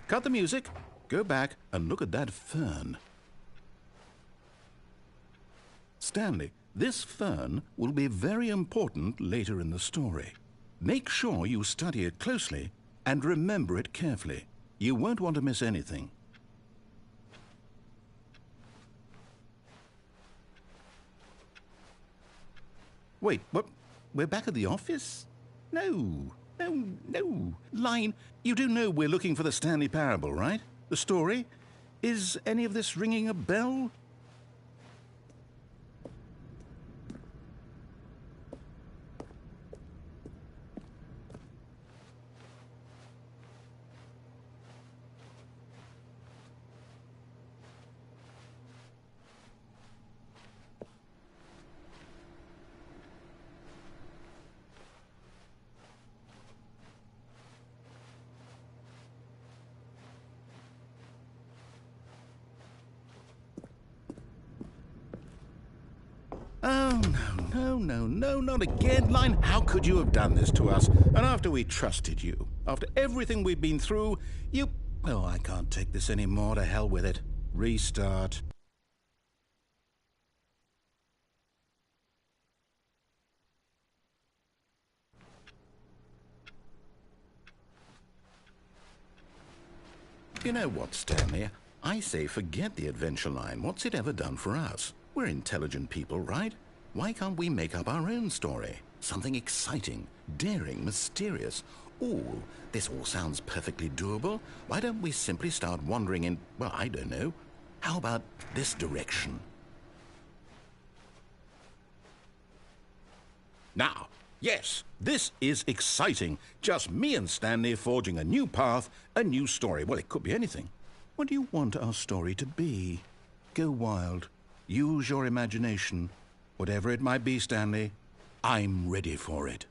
Cut the music, go back and look at that fern. Stanley, this fern will be very important later in the story. Make sure you study it closely and remember it carefully. You won't want to miss anything. Wait, what? We're back at the office? No. Line, you do know we're looking for the Stanley Parable, right? The story? Is any of this ringing a bell? Oh, no, not again, Line. How could you have done this to us? And after we trusted you, after everything we've been through, you... Oh, I can't take this anymore. To hell with it. Restart. You know what, Stanley? I say forget the adventure line. What's it ever done for us? We're intelligent people, right? Why can't we make up our own story? Something exciting, daring, mysterious. Ooh, this all sounds perfectly doable. Why don't we simply start wandering in, well, I don't know. How about this direction? Now, yes, this is exciting. Just me and Stanley forging a new path, a new story. Well, it could be anything. What do you want our story to be? Go wild. Use your imagination. Whatever it might be, Stanley, I'm ready for it.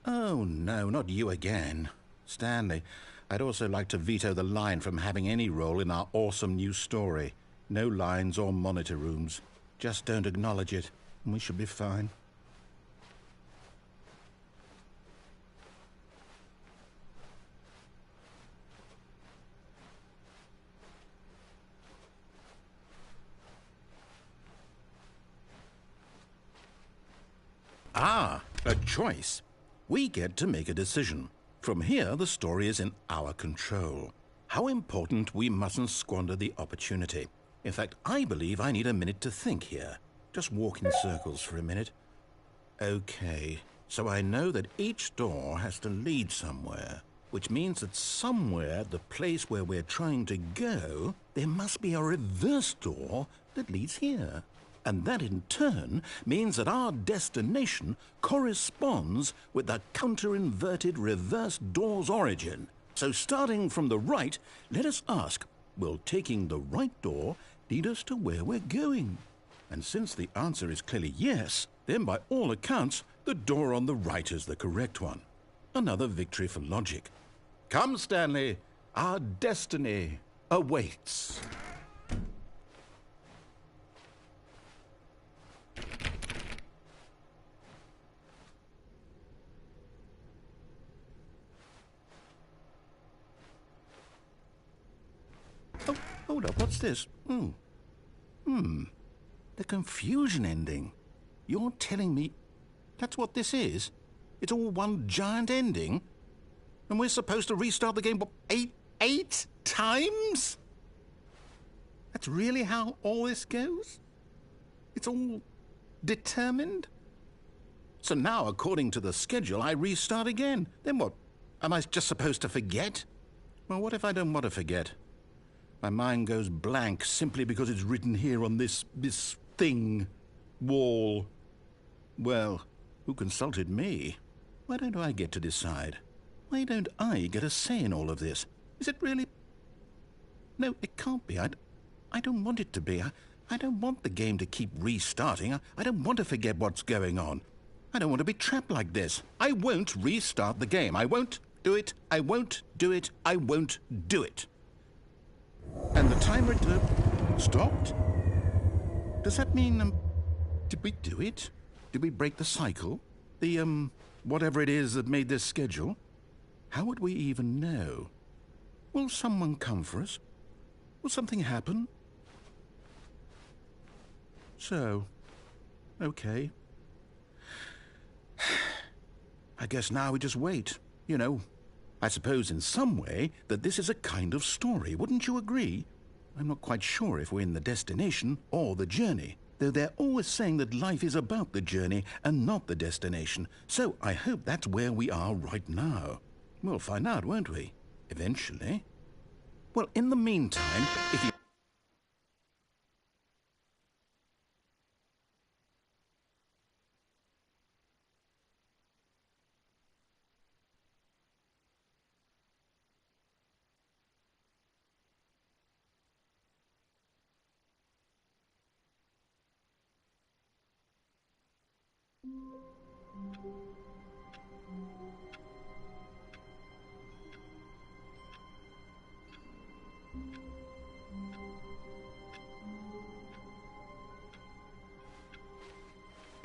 Oh, no, not you again. Stanley, I'd also like to veto the line from having any role in our awesome new story. No lines or monitor rooms. Just don't acknowledge it, and we should be fine. Ah, a choice. We get to make a decision. From here, the story is in our control. How important we mustn't squander the opportunity. In fact, I believe I need a minute to think here. Just walk in circles for a minute. Okay, so I know that each door has to lead somewhere, which means that somewhere, the place where we're trying to go, there must be a reverse door that leads here. And that in turn means that our destination corresponds with the counter-inverted reverse door's origin. So starting from the right, let us ask, will taking the right door lead us to where we're going? And since the answer is clearly yes, then by all accounts, the door on the right is the correct one. Another victory for logic. Come, Stanley, our destiny awaits. Oh, hold up, what's this? The confusion ending. You're telling me that's what this is? It's all one giant ending? And we're supposed to restart the game, what, eight times? That's really how all this goes? It's all determined? So now, according to the schedule, I restart again. Then what? Am I just supposed to forget? Well, what if I don't want to forget? My mind goes blank simply because it's written here on this thing, wall. Well, who consulted me? Why don't I get to decide? Why don't I get a say in all of this? Is it really? No, it can't be. I don't want it to be. I don't want the game to keep restarting. I don't want to forget what's going on. I don't want to be trapped like this. I won't restart the game. I won't do it. I won't do it. I won't do it. And the timer stopped? Does that mean, did we do it? Did we break the cycle? The, whatever it is that made this schedule? How would we even know? Will someone come for us? Will something happen? So, okay. I guess now we just wait, you know. I suppose in some way that this is a kind of story, wouldn't you agree? I'm not quite sure if we're in the destination or the journey, though they're always saying that life is about the journey and not the destination, so I hope that's where we are right now. We'll find out, won't we? Eventually. Well, in the meantime, if you...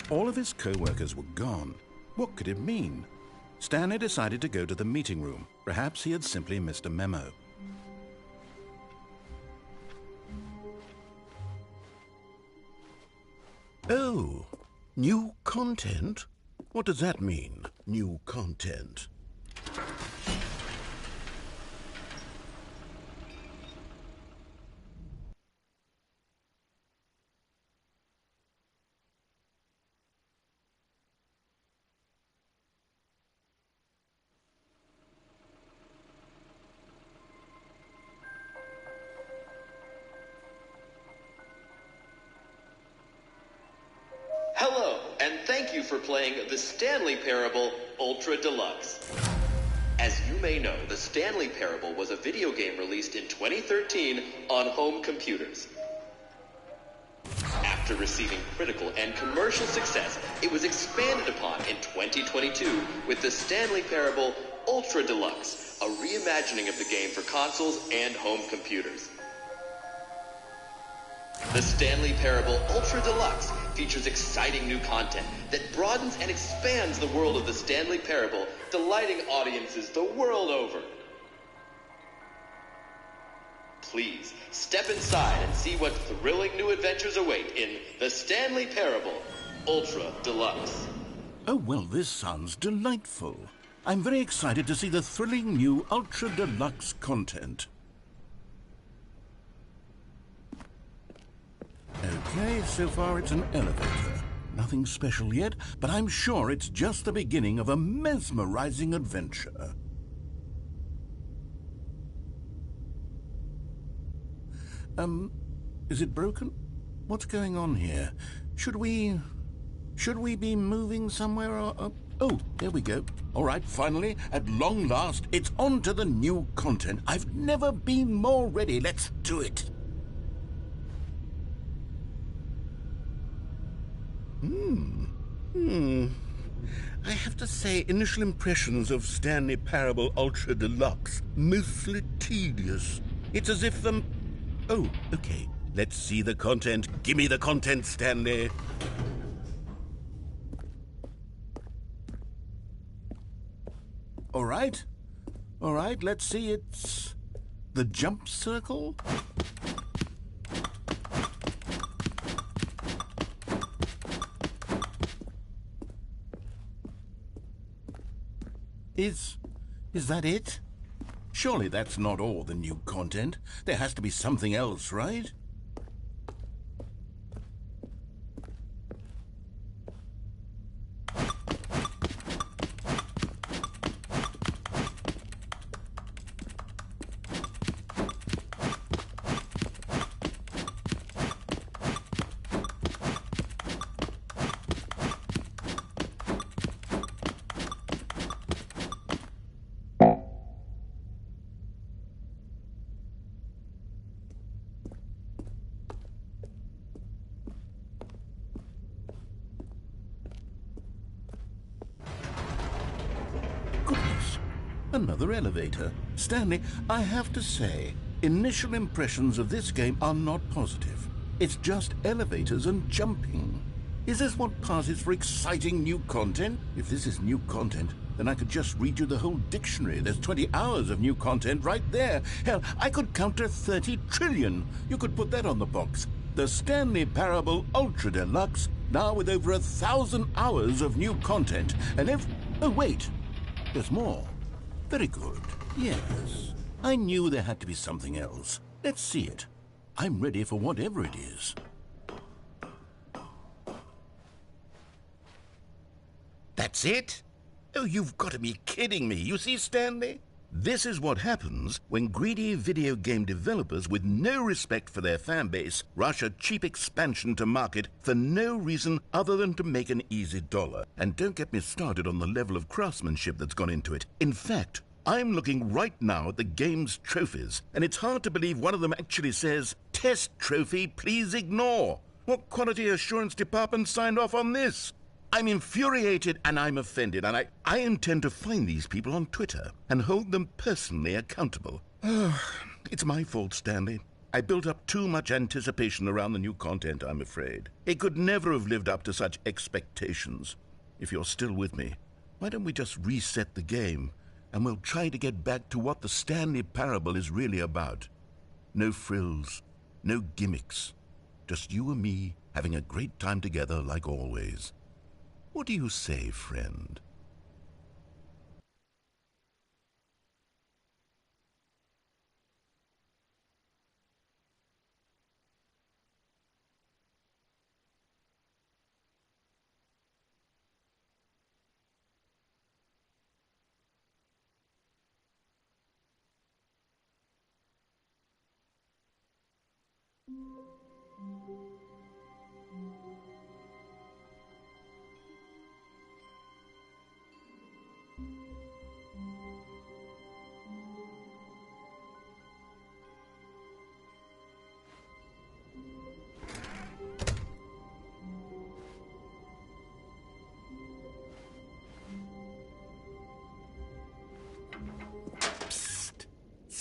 All of his co-workers were gone. What could it mean? Stanley decided to go to the meeting room. Perhaps he had simply missed a memo. Oh, new content? What does that mean, new content? Hello, and thank you for playing the Stanley Parable Ultra Deluxe. As you may know, the Stanley Parable was a video game released in 2013 on home computers. After After receiving critical and commercial success, it was expanded upon in 2022 with the Stanley Parable Ultra Deluxe, a reimagining of the game for consoles and home computers. The Stanley Parable Ultra Deluxe features exciting new content that broadens and expands the world of the Stanley Parable, delighting audiences the world over. Please step inside and see what thrilling new adventures await in the Stanley Parable Ultra Deluxe. Oh, well, this sounds delightful. I'm very excited to see the thrilling new Ultra Deluxe content. Okay, so far it's an elevator. Nothing special yet, but I'm sure it's just the beginning of a mesmerizing adventure. Is it broken? What's going on here? Should we be moving somewhere or... Oh, there we go. All right, finally, at long last, it's on to the new content. I've never been more ready. Let's do it. I have to say, initial impressions of Stanley Parable Ultra Deluxe, mostly tedious. It's as if Oh, okay. Let's see the content. Give me the content, Stanley. All right, let's see. It's the jump circle. Is that it? Surely that's not all the new content. There has to be something else, right? Goodness, another elevator. Stanley, I have to say, initial impressions of this game are not positive. It's just elevators and jumping. Is this what passes for exciting new content? If this is new content, then I could just read you the whole dictionary. There's 20 hours of new content right there. Hell, I could count to 30 trillion. You could put that on the box. The Stanley Parable Ultra Deluxe, now with over 1,000 hours of new content. And oh, wait. There's more. Very good. Yes. I knew there had to be something else. Let's see it. I'm ready for whatever it is. That's it? Oh, you've got to be kidding me. You see, Stanley? This is what happens when greedy video game developers with no respect for their fan base rush a cheap expansion to market for no reason other than to make an easy dollar. And don't get me started on the level of craftsmanship that's gone into it. In fact, I'm looking right now at the game's trophies, and it's hard to believe one of them actually says, "Test trophy, please ignore." What quality assurance department signed off on this? I'm infuriated and I'm offended, and I intend to find these people on Twitter and hold them personally accountable. It's my fault, Stanley. I built up too much anticipation around the new content, I'm afraid. It could never have lived up to such expectations. If you're still with me, why don't we just reset the game, and we'll try to get back to what the Stanley Parable is really about. No frills, no gimmicks. Just you and me having a great time together like always. What do you say, friend?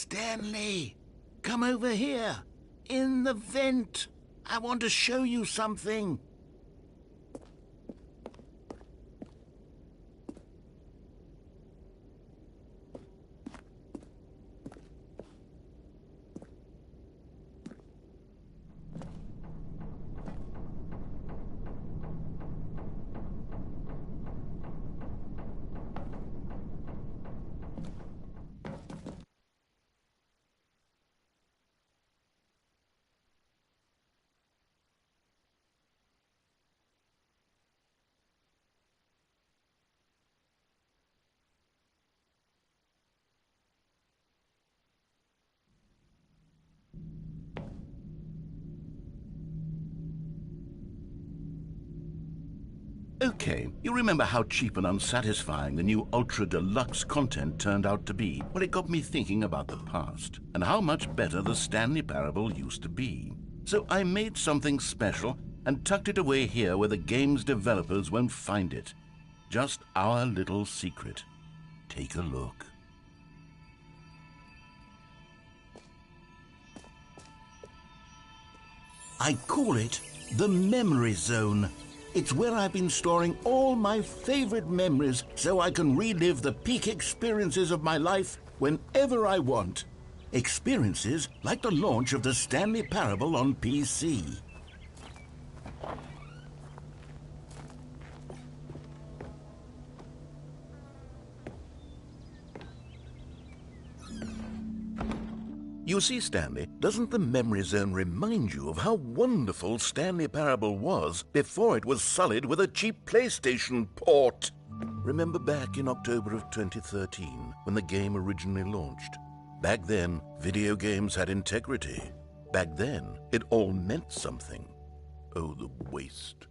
Stanley, come over here. In the vent. I want to show you something. Okay, you remember how cheap and unsatisfying the new Ultra Deluxe content turned out to be? Well, it got me thinking about the past and how much better the Stanley Parable used to be. So I made something special and tucked it away here where the game's developers won't find it. Just our little secret. Take a look. I call it the Memory Zone. It's where I've been storing all my favorite memories so I can relive the peak experiences of my life whenever I want. Experiences like the launch of the Stanley Parable on PC. You see, Stanley, doesn't the Memory Zone remind you of how wonderful Stanley Parable was before it was sullied with a cheap PlayStation port? Remember back in October of 2013, when the game originally launched? Back then, video games had integrity. Back then, it all meant something. Oh, the waste.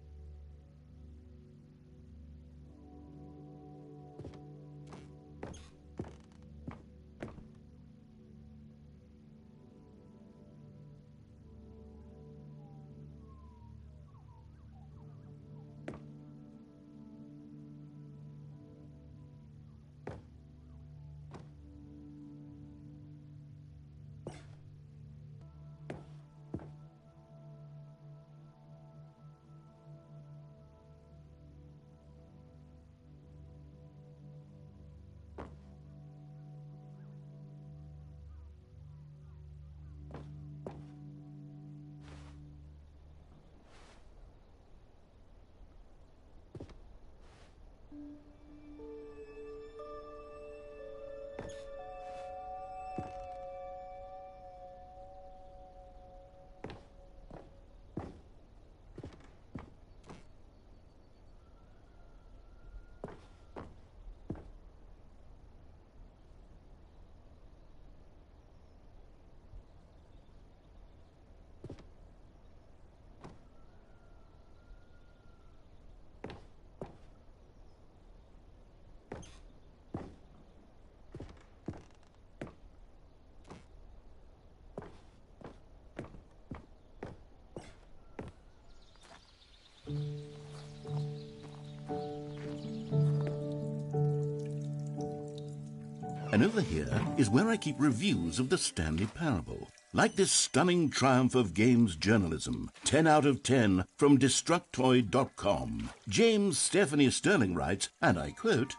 And over here is where I keep reviews of the Stanley Parable. Like this stunning triumph of games journalism, 10 out of 10 from Destructoid.com. James Stephanie Sterling writes, and I quote,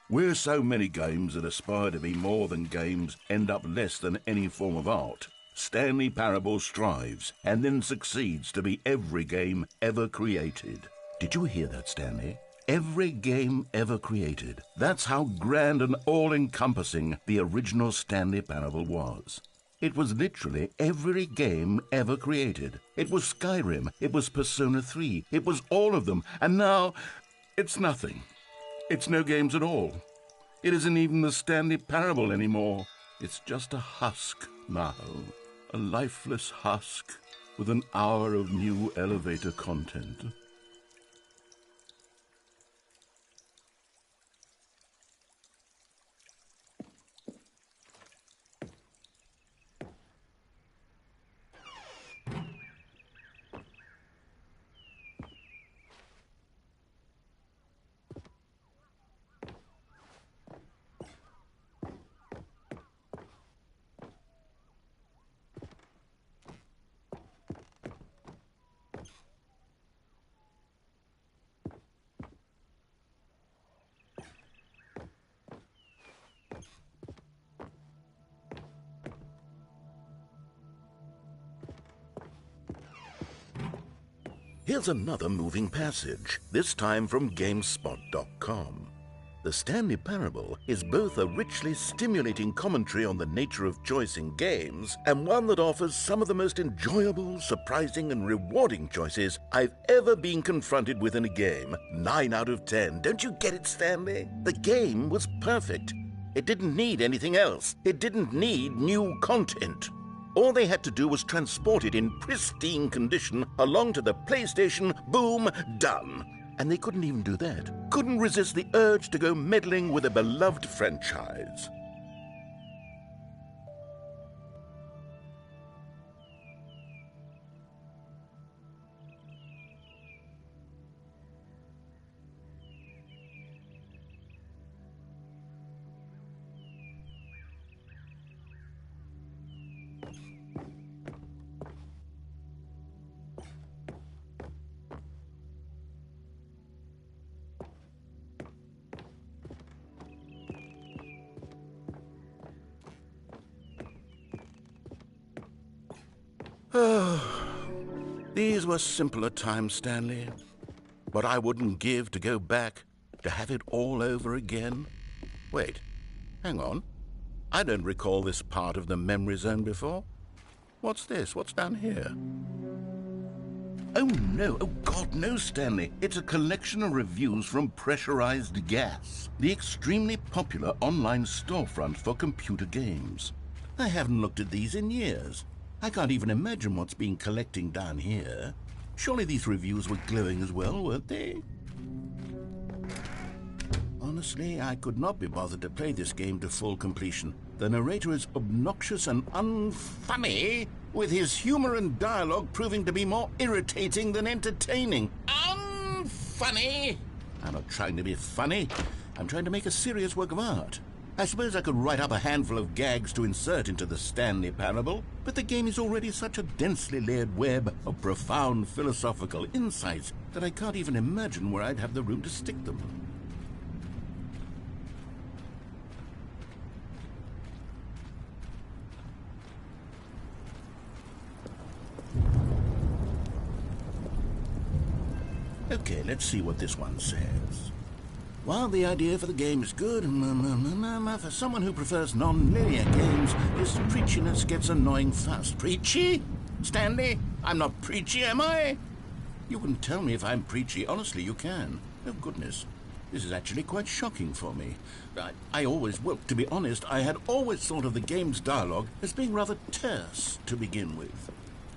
"Where so many games that aspire to be more than games end up less than any form of art, Stanley Parable strives and then succeeds to be every game ever created." Did you hear that, Stanley? Every game ever created. That's how grand and all-encompassing the original Stanley Parable was. It was literally every game ever created. It was Skyrim, it was Persona 3, it was all of them, and now it's nothing. It's no games at all. It isn't even the Stanley Parable anymore. It's just a husk now, a lifeless husk with an hour of new elevator content. Here's another moving passage, this time from GameSpot.com. The Stanley Parable is both a richly stimulating commentary on the nature of choice in games and one that offers some of the most enjoyable, surprising, and rewarding choices I've ever been confronted with in a game. 9 out of 10. Don't you get it, Stanley? The game was perfect. It didn't need anything else. It didn't need new content. All they had to do was transport it in pristine condition along to the PlayStation. Boom, done. And they couldn't even do that. Couldn't resist the urge to go meddling with a beloved franchise. These were simpler times, Stanley. What I wouldn't give to go back, to have it all over again. Wait, hang on. I don't recall this part of the memory zone before. What's this? What's down here? Oh no, oh God, no, Stanley. It's a collection of reviews from Pressurized Gas, the extremely popular online storefront for computer games. I haven't looked at these in years. I can't even imagine what's been collecting down here. Surely these reviews were glowing as well, weren't they? Honestly, I could not be bothered to play this game to full completion. The narrator is obnoxious and unfunny, with his humor and dialogue proving to be more irritating than entertaining. Unfunny! I'm not trying to be funny. I'm trying to make a serious work of art. I suppose I could write up a handful of gags to insert into the Stanley Parable, but the game is already such a densely layered web of profound philosophical insights that I can't even imagine where I'd have the room to stick them. Okay, let's see what this one says. While the idea for the game is good, for someone who prefers non-linear games, this preachiness gets annoying fast. Preachy? Stanley? I'm not preachy, am I? You can tell me if I'm preachy. Honestly, you can. Oh, goodness. This is actually quite shocking for me. Well, to be honest, I had always thought of the game's dialogue as being rather terse to begin with.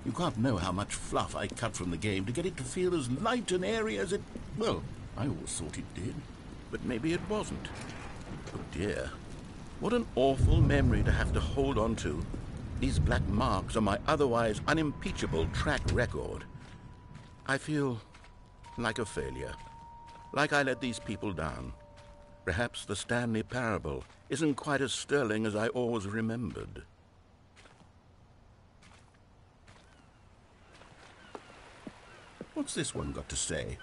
You can't know how much fluff I cut from the game to get it to feel as light and airy as it... Well, I always thought it did. But maybe it wasn't. Oh dear. What an awful memory to have to hold on to. These black marks on my otherwise unimpeachable track record. I feel like a failure. Like I let these people down. Perhaps the Stanley Parable isn't quite as sterling as I always remembered. What's this one got to say?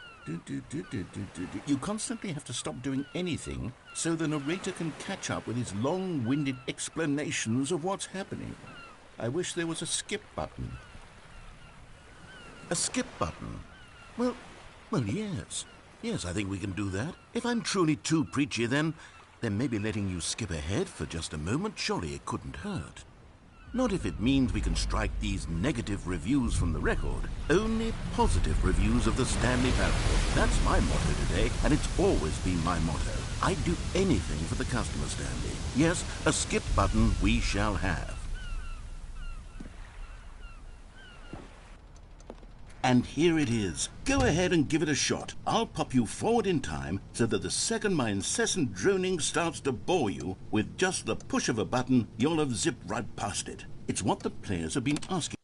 You constantly have to stop doing anything so the narrator can catch up with his long-winded explanations of what's happening. I wish there was a skip button. A skip button? Well, yes. Yes, I think we can do that. If I'm truly too preachy, then maybe letting you skip ahead for just a moment, surely it couldn't hurt. Not if it means we can strike these negative reviews from the record. Only positive reviews of the Stanley Parable. That's my motto today, and it's always been my motto. I'd do anything for the customer, Stanley. Yes, a skip button we shall have. And here it is. Go ahead and give it a shot. I'll pop you forward in time so that the second my incessant droning starts to bore you, with just the push of a button, you'll have zipped right past it. It's what the players have been asking.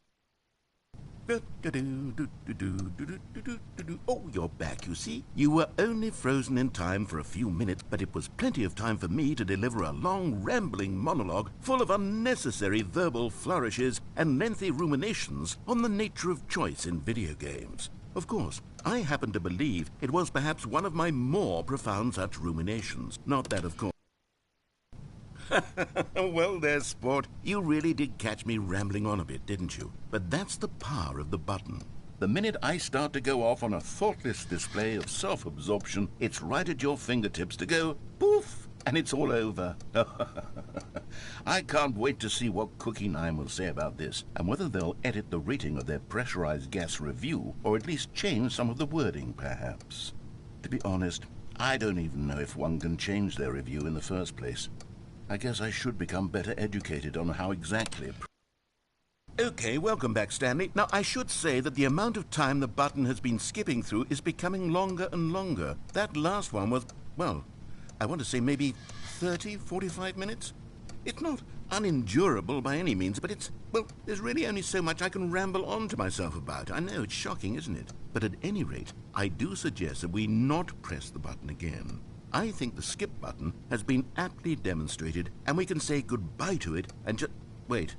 Oh, you're back, you see. You were only frozen in time for a few minutes, but it was plenty of time for me to deliver a long, rambling monologue full of unnecessary verbal flourishes and lengthy ruminations on the nature of choice in video games. Of course, I happen to believe it was perhaps one of my more profound such ruminations. Not that, of course. Well, there, sport. You really did catch me rambling on a bit, didn't you? But that's the power of the button. The minute I start to go off on a thoughtless display of self-absorption, it's right at your fingertips to go poof, and it's all over. I can't wait to see what Cookie 9 will say about this, and whether they'll edit the rating of their pressurized gas review, or at least change some of the wording, perhaps. To be honest, I don't even know if one can change their review in the first place. I guess I should become better educated on how exactly... Okay, welcome back, Stanley. Now, I should say that the amount of time the button has been skipping through is becoming longer and longer. That last one was, well, I want to say maybe 30, 45 minutes? It's not unendurable by any means, but it's, well, there's really only so much I can ramble on to myself about. I know, it's shocking, isn't it? But at any rate, I do suggest that we not press the button again. I think the skip button has been aptly demonstrated, and we can say goodbye to it and just... Wait,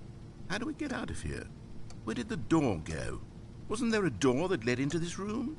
how do we get out of here? Where did the door go? Wasn't there a door that led into this room?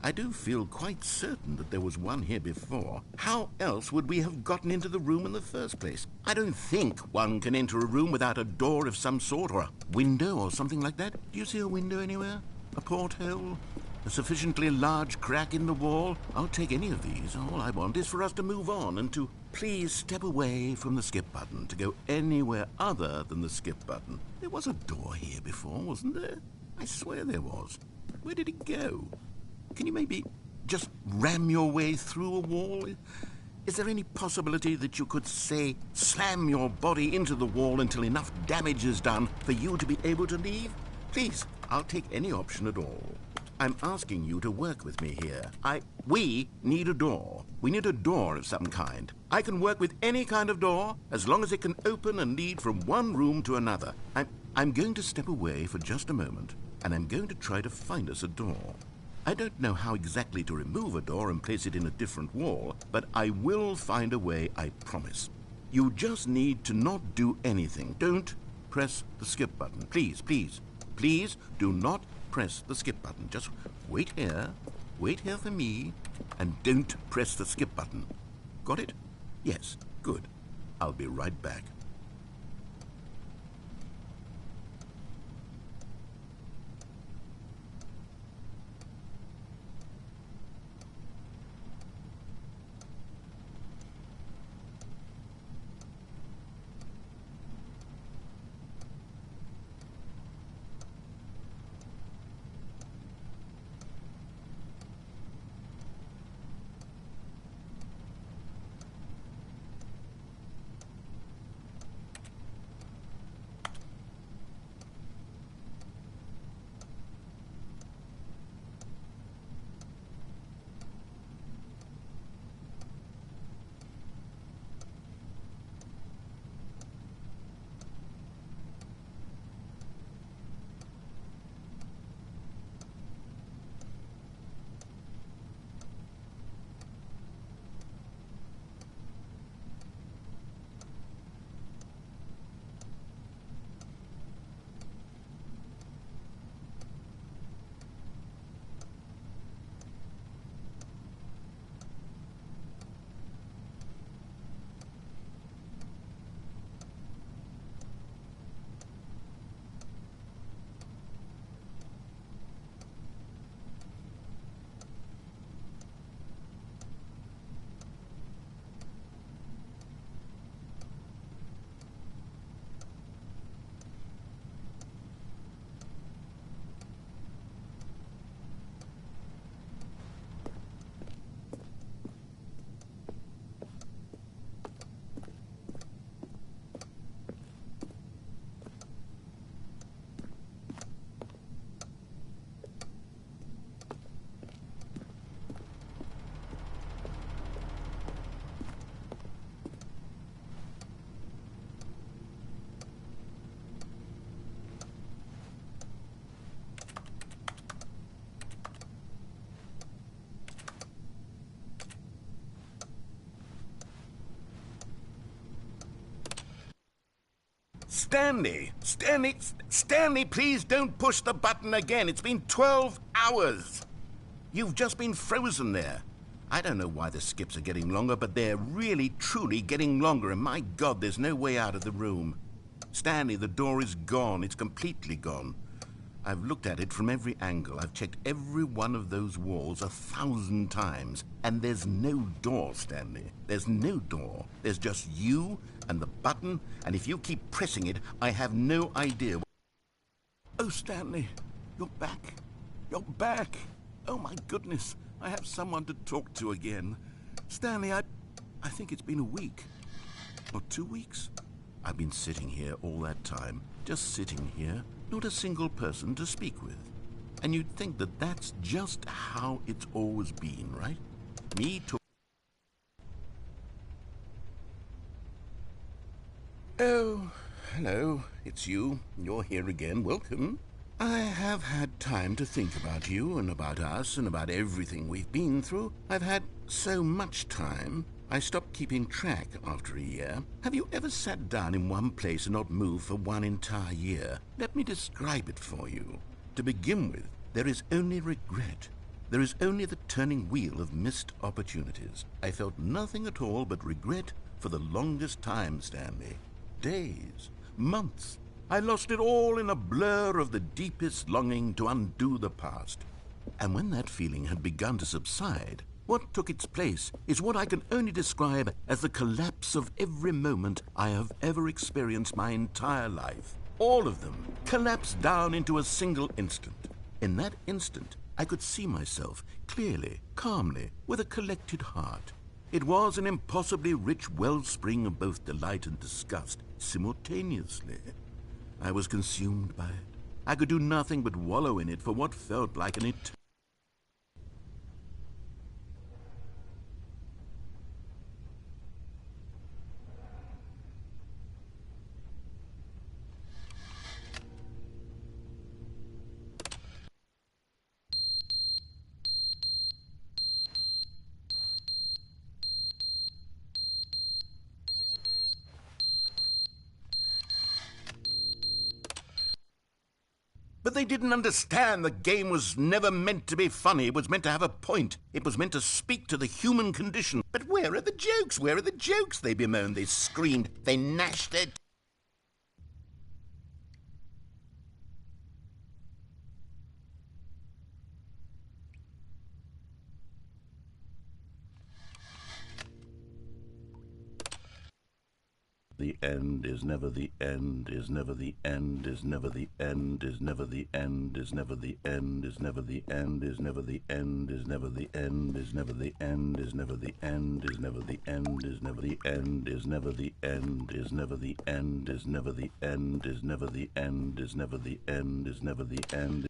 I do feel quite certain that there was one here before. How else would we have gotten into the room in the first place? I don't think one can enter a room without a door of some sort, or a window or something like that. Do you see a window anywhere? A porthole? A sufficiently large crack in the wall? I'll take any of these. All I want is for us to move on and to please step away from the skip button, to go anywhere other than the skip button. There was a door here before, wasn't there? I swear there was. Where did it go? Can you maybe just ram your way through a wall? Is there any possibility that you could, say, slam your body into the wall until enough damage is done for you to be able to leave? Please, I'll take any option at all. I'm asking you to work with me here. We need a door. We need a door of some kind. I can work with any kind of door as long as it can open and lead from one room to another. I'm going to step away for just a moment, and I'm going to try to find us a door. I don't know how exactly to remove a door and place it in a different wall, but I will find a way, I promise. You just need to not do anything. Don't press the skip button. Please, please, please do not press the skip button. Just wait here for me, and don't press the skip button. Got it? Yes, good. I'll be right back. Stanley, please don't push the button again. It's been 12 hours. You've just been frozen there. I don't know why the skips are getting longer, but they're really, truly getting longer, and my God, there's no way out of the room. Stanley, the door is gone. It's completely gone. I've looked at it from every angle. I've checked every one of those walls 1,000 times. And there's no door, Stanley. There's no door. There's just you and the button, and if you keep pressing it, I have no idea. Oh, Stanley, you're back. You're back. Oh, my goodness. I have someone to talk to again. Stanley, I think it's been a week. Or 2 weeks. I've been sitting here all that time. Just sitting here. Not a single person to speak with. And you'd think that that's just how it's always been, right? Me talk. Oh, hello. It's you. You're here again. Welcome. I have had time to think about you and about us and about everything we've been through. I've had so much time. I stopped keeping track after a year. Have you ever sat down in one place and not moved for one entire year? Let me describe it for you. To begin with, there is only regret. There is only the turning wheel of missed opportunities. I felt nothing at all but regret for the longest time, Stanley. Days, months. I lost it all in a blur of the deepest longing to undo the past. And when that feeling had begun to subside, what took its place is what I can only describe as the collapse of every moment I have ever experienced my entire life. All of them collapsed down into a single instant. In that instant, I could see myself clearly, calmly, with a collected heart. It was an impossibly rich wellspring of both delight and disgust simultaneously. I was consumed by it. I could do nothing but wallow in it for what felt like an eternity. But they didn't understand the game was never meant to be funny. It was meant to have a point. It was meant to speak to the human condition. But where are the jokes? Where are the jokes? They bemoaned, they screamed, they gnashed their... The end is never the end, is never the end, is never the end, is never the end, is never the end, is never the end, is never the end, is never the end, is never the end, is never the end, is never the end, is never the end, is never the end, is never the end, is never the end, is never the end, is never the end, is never the end.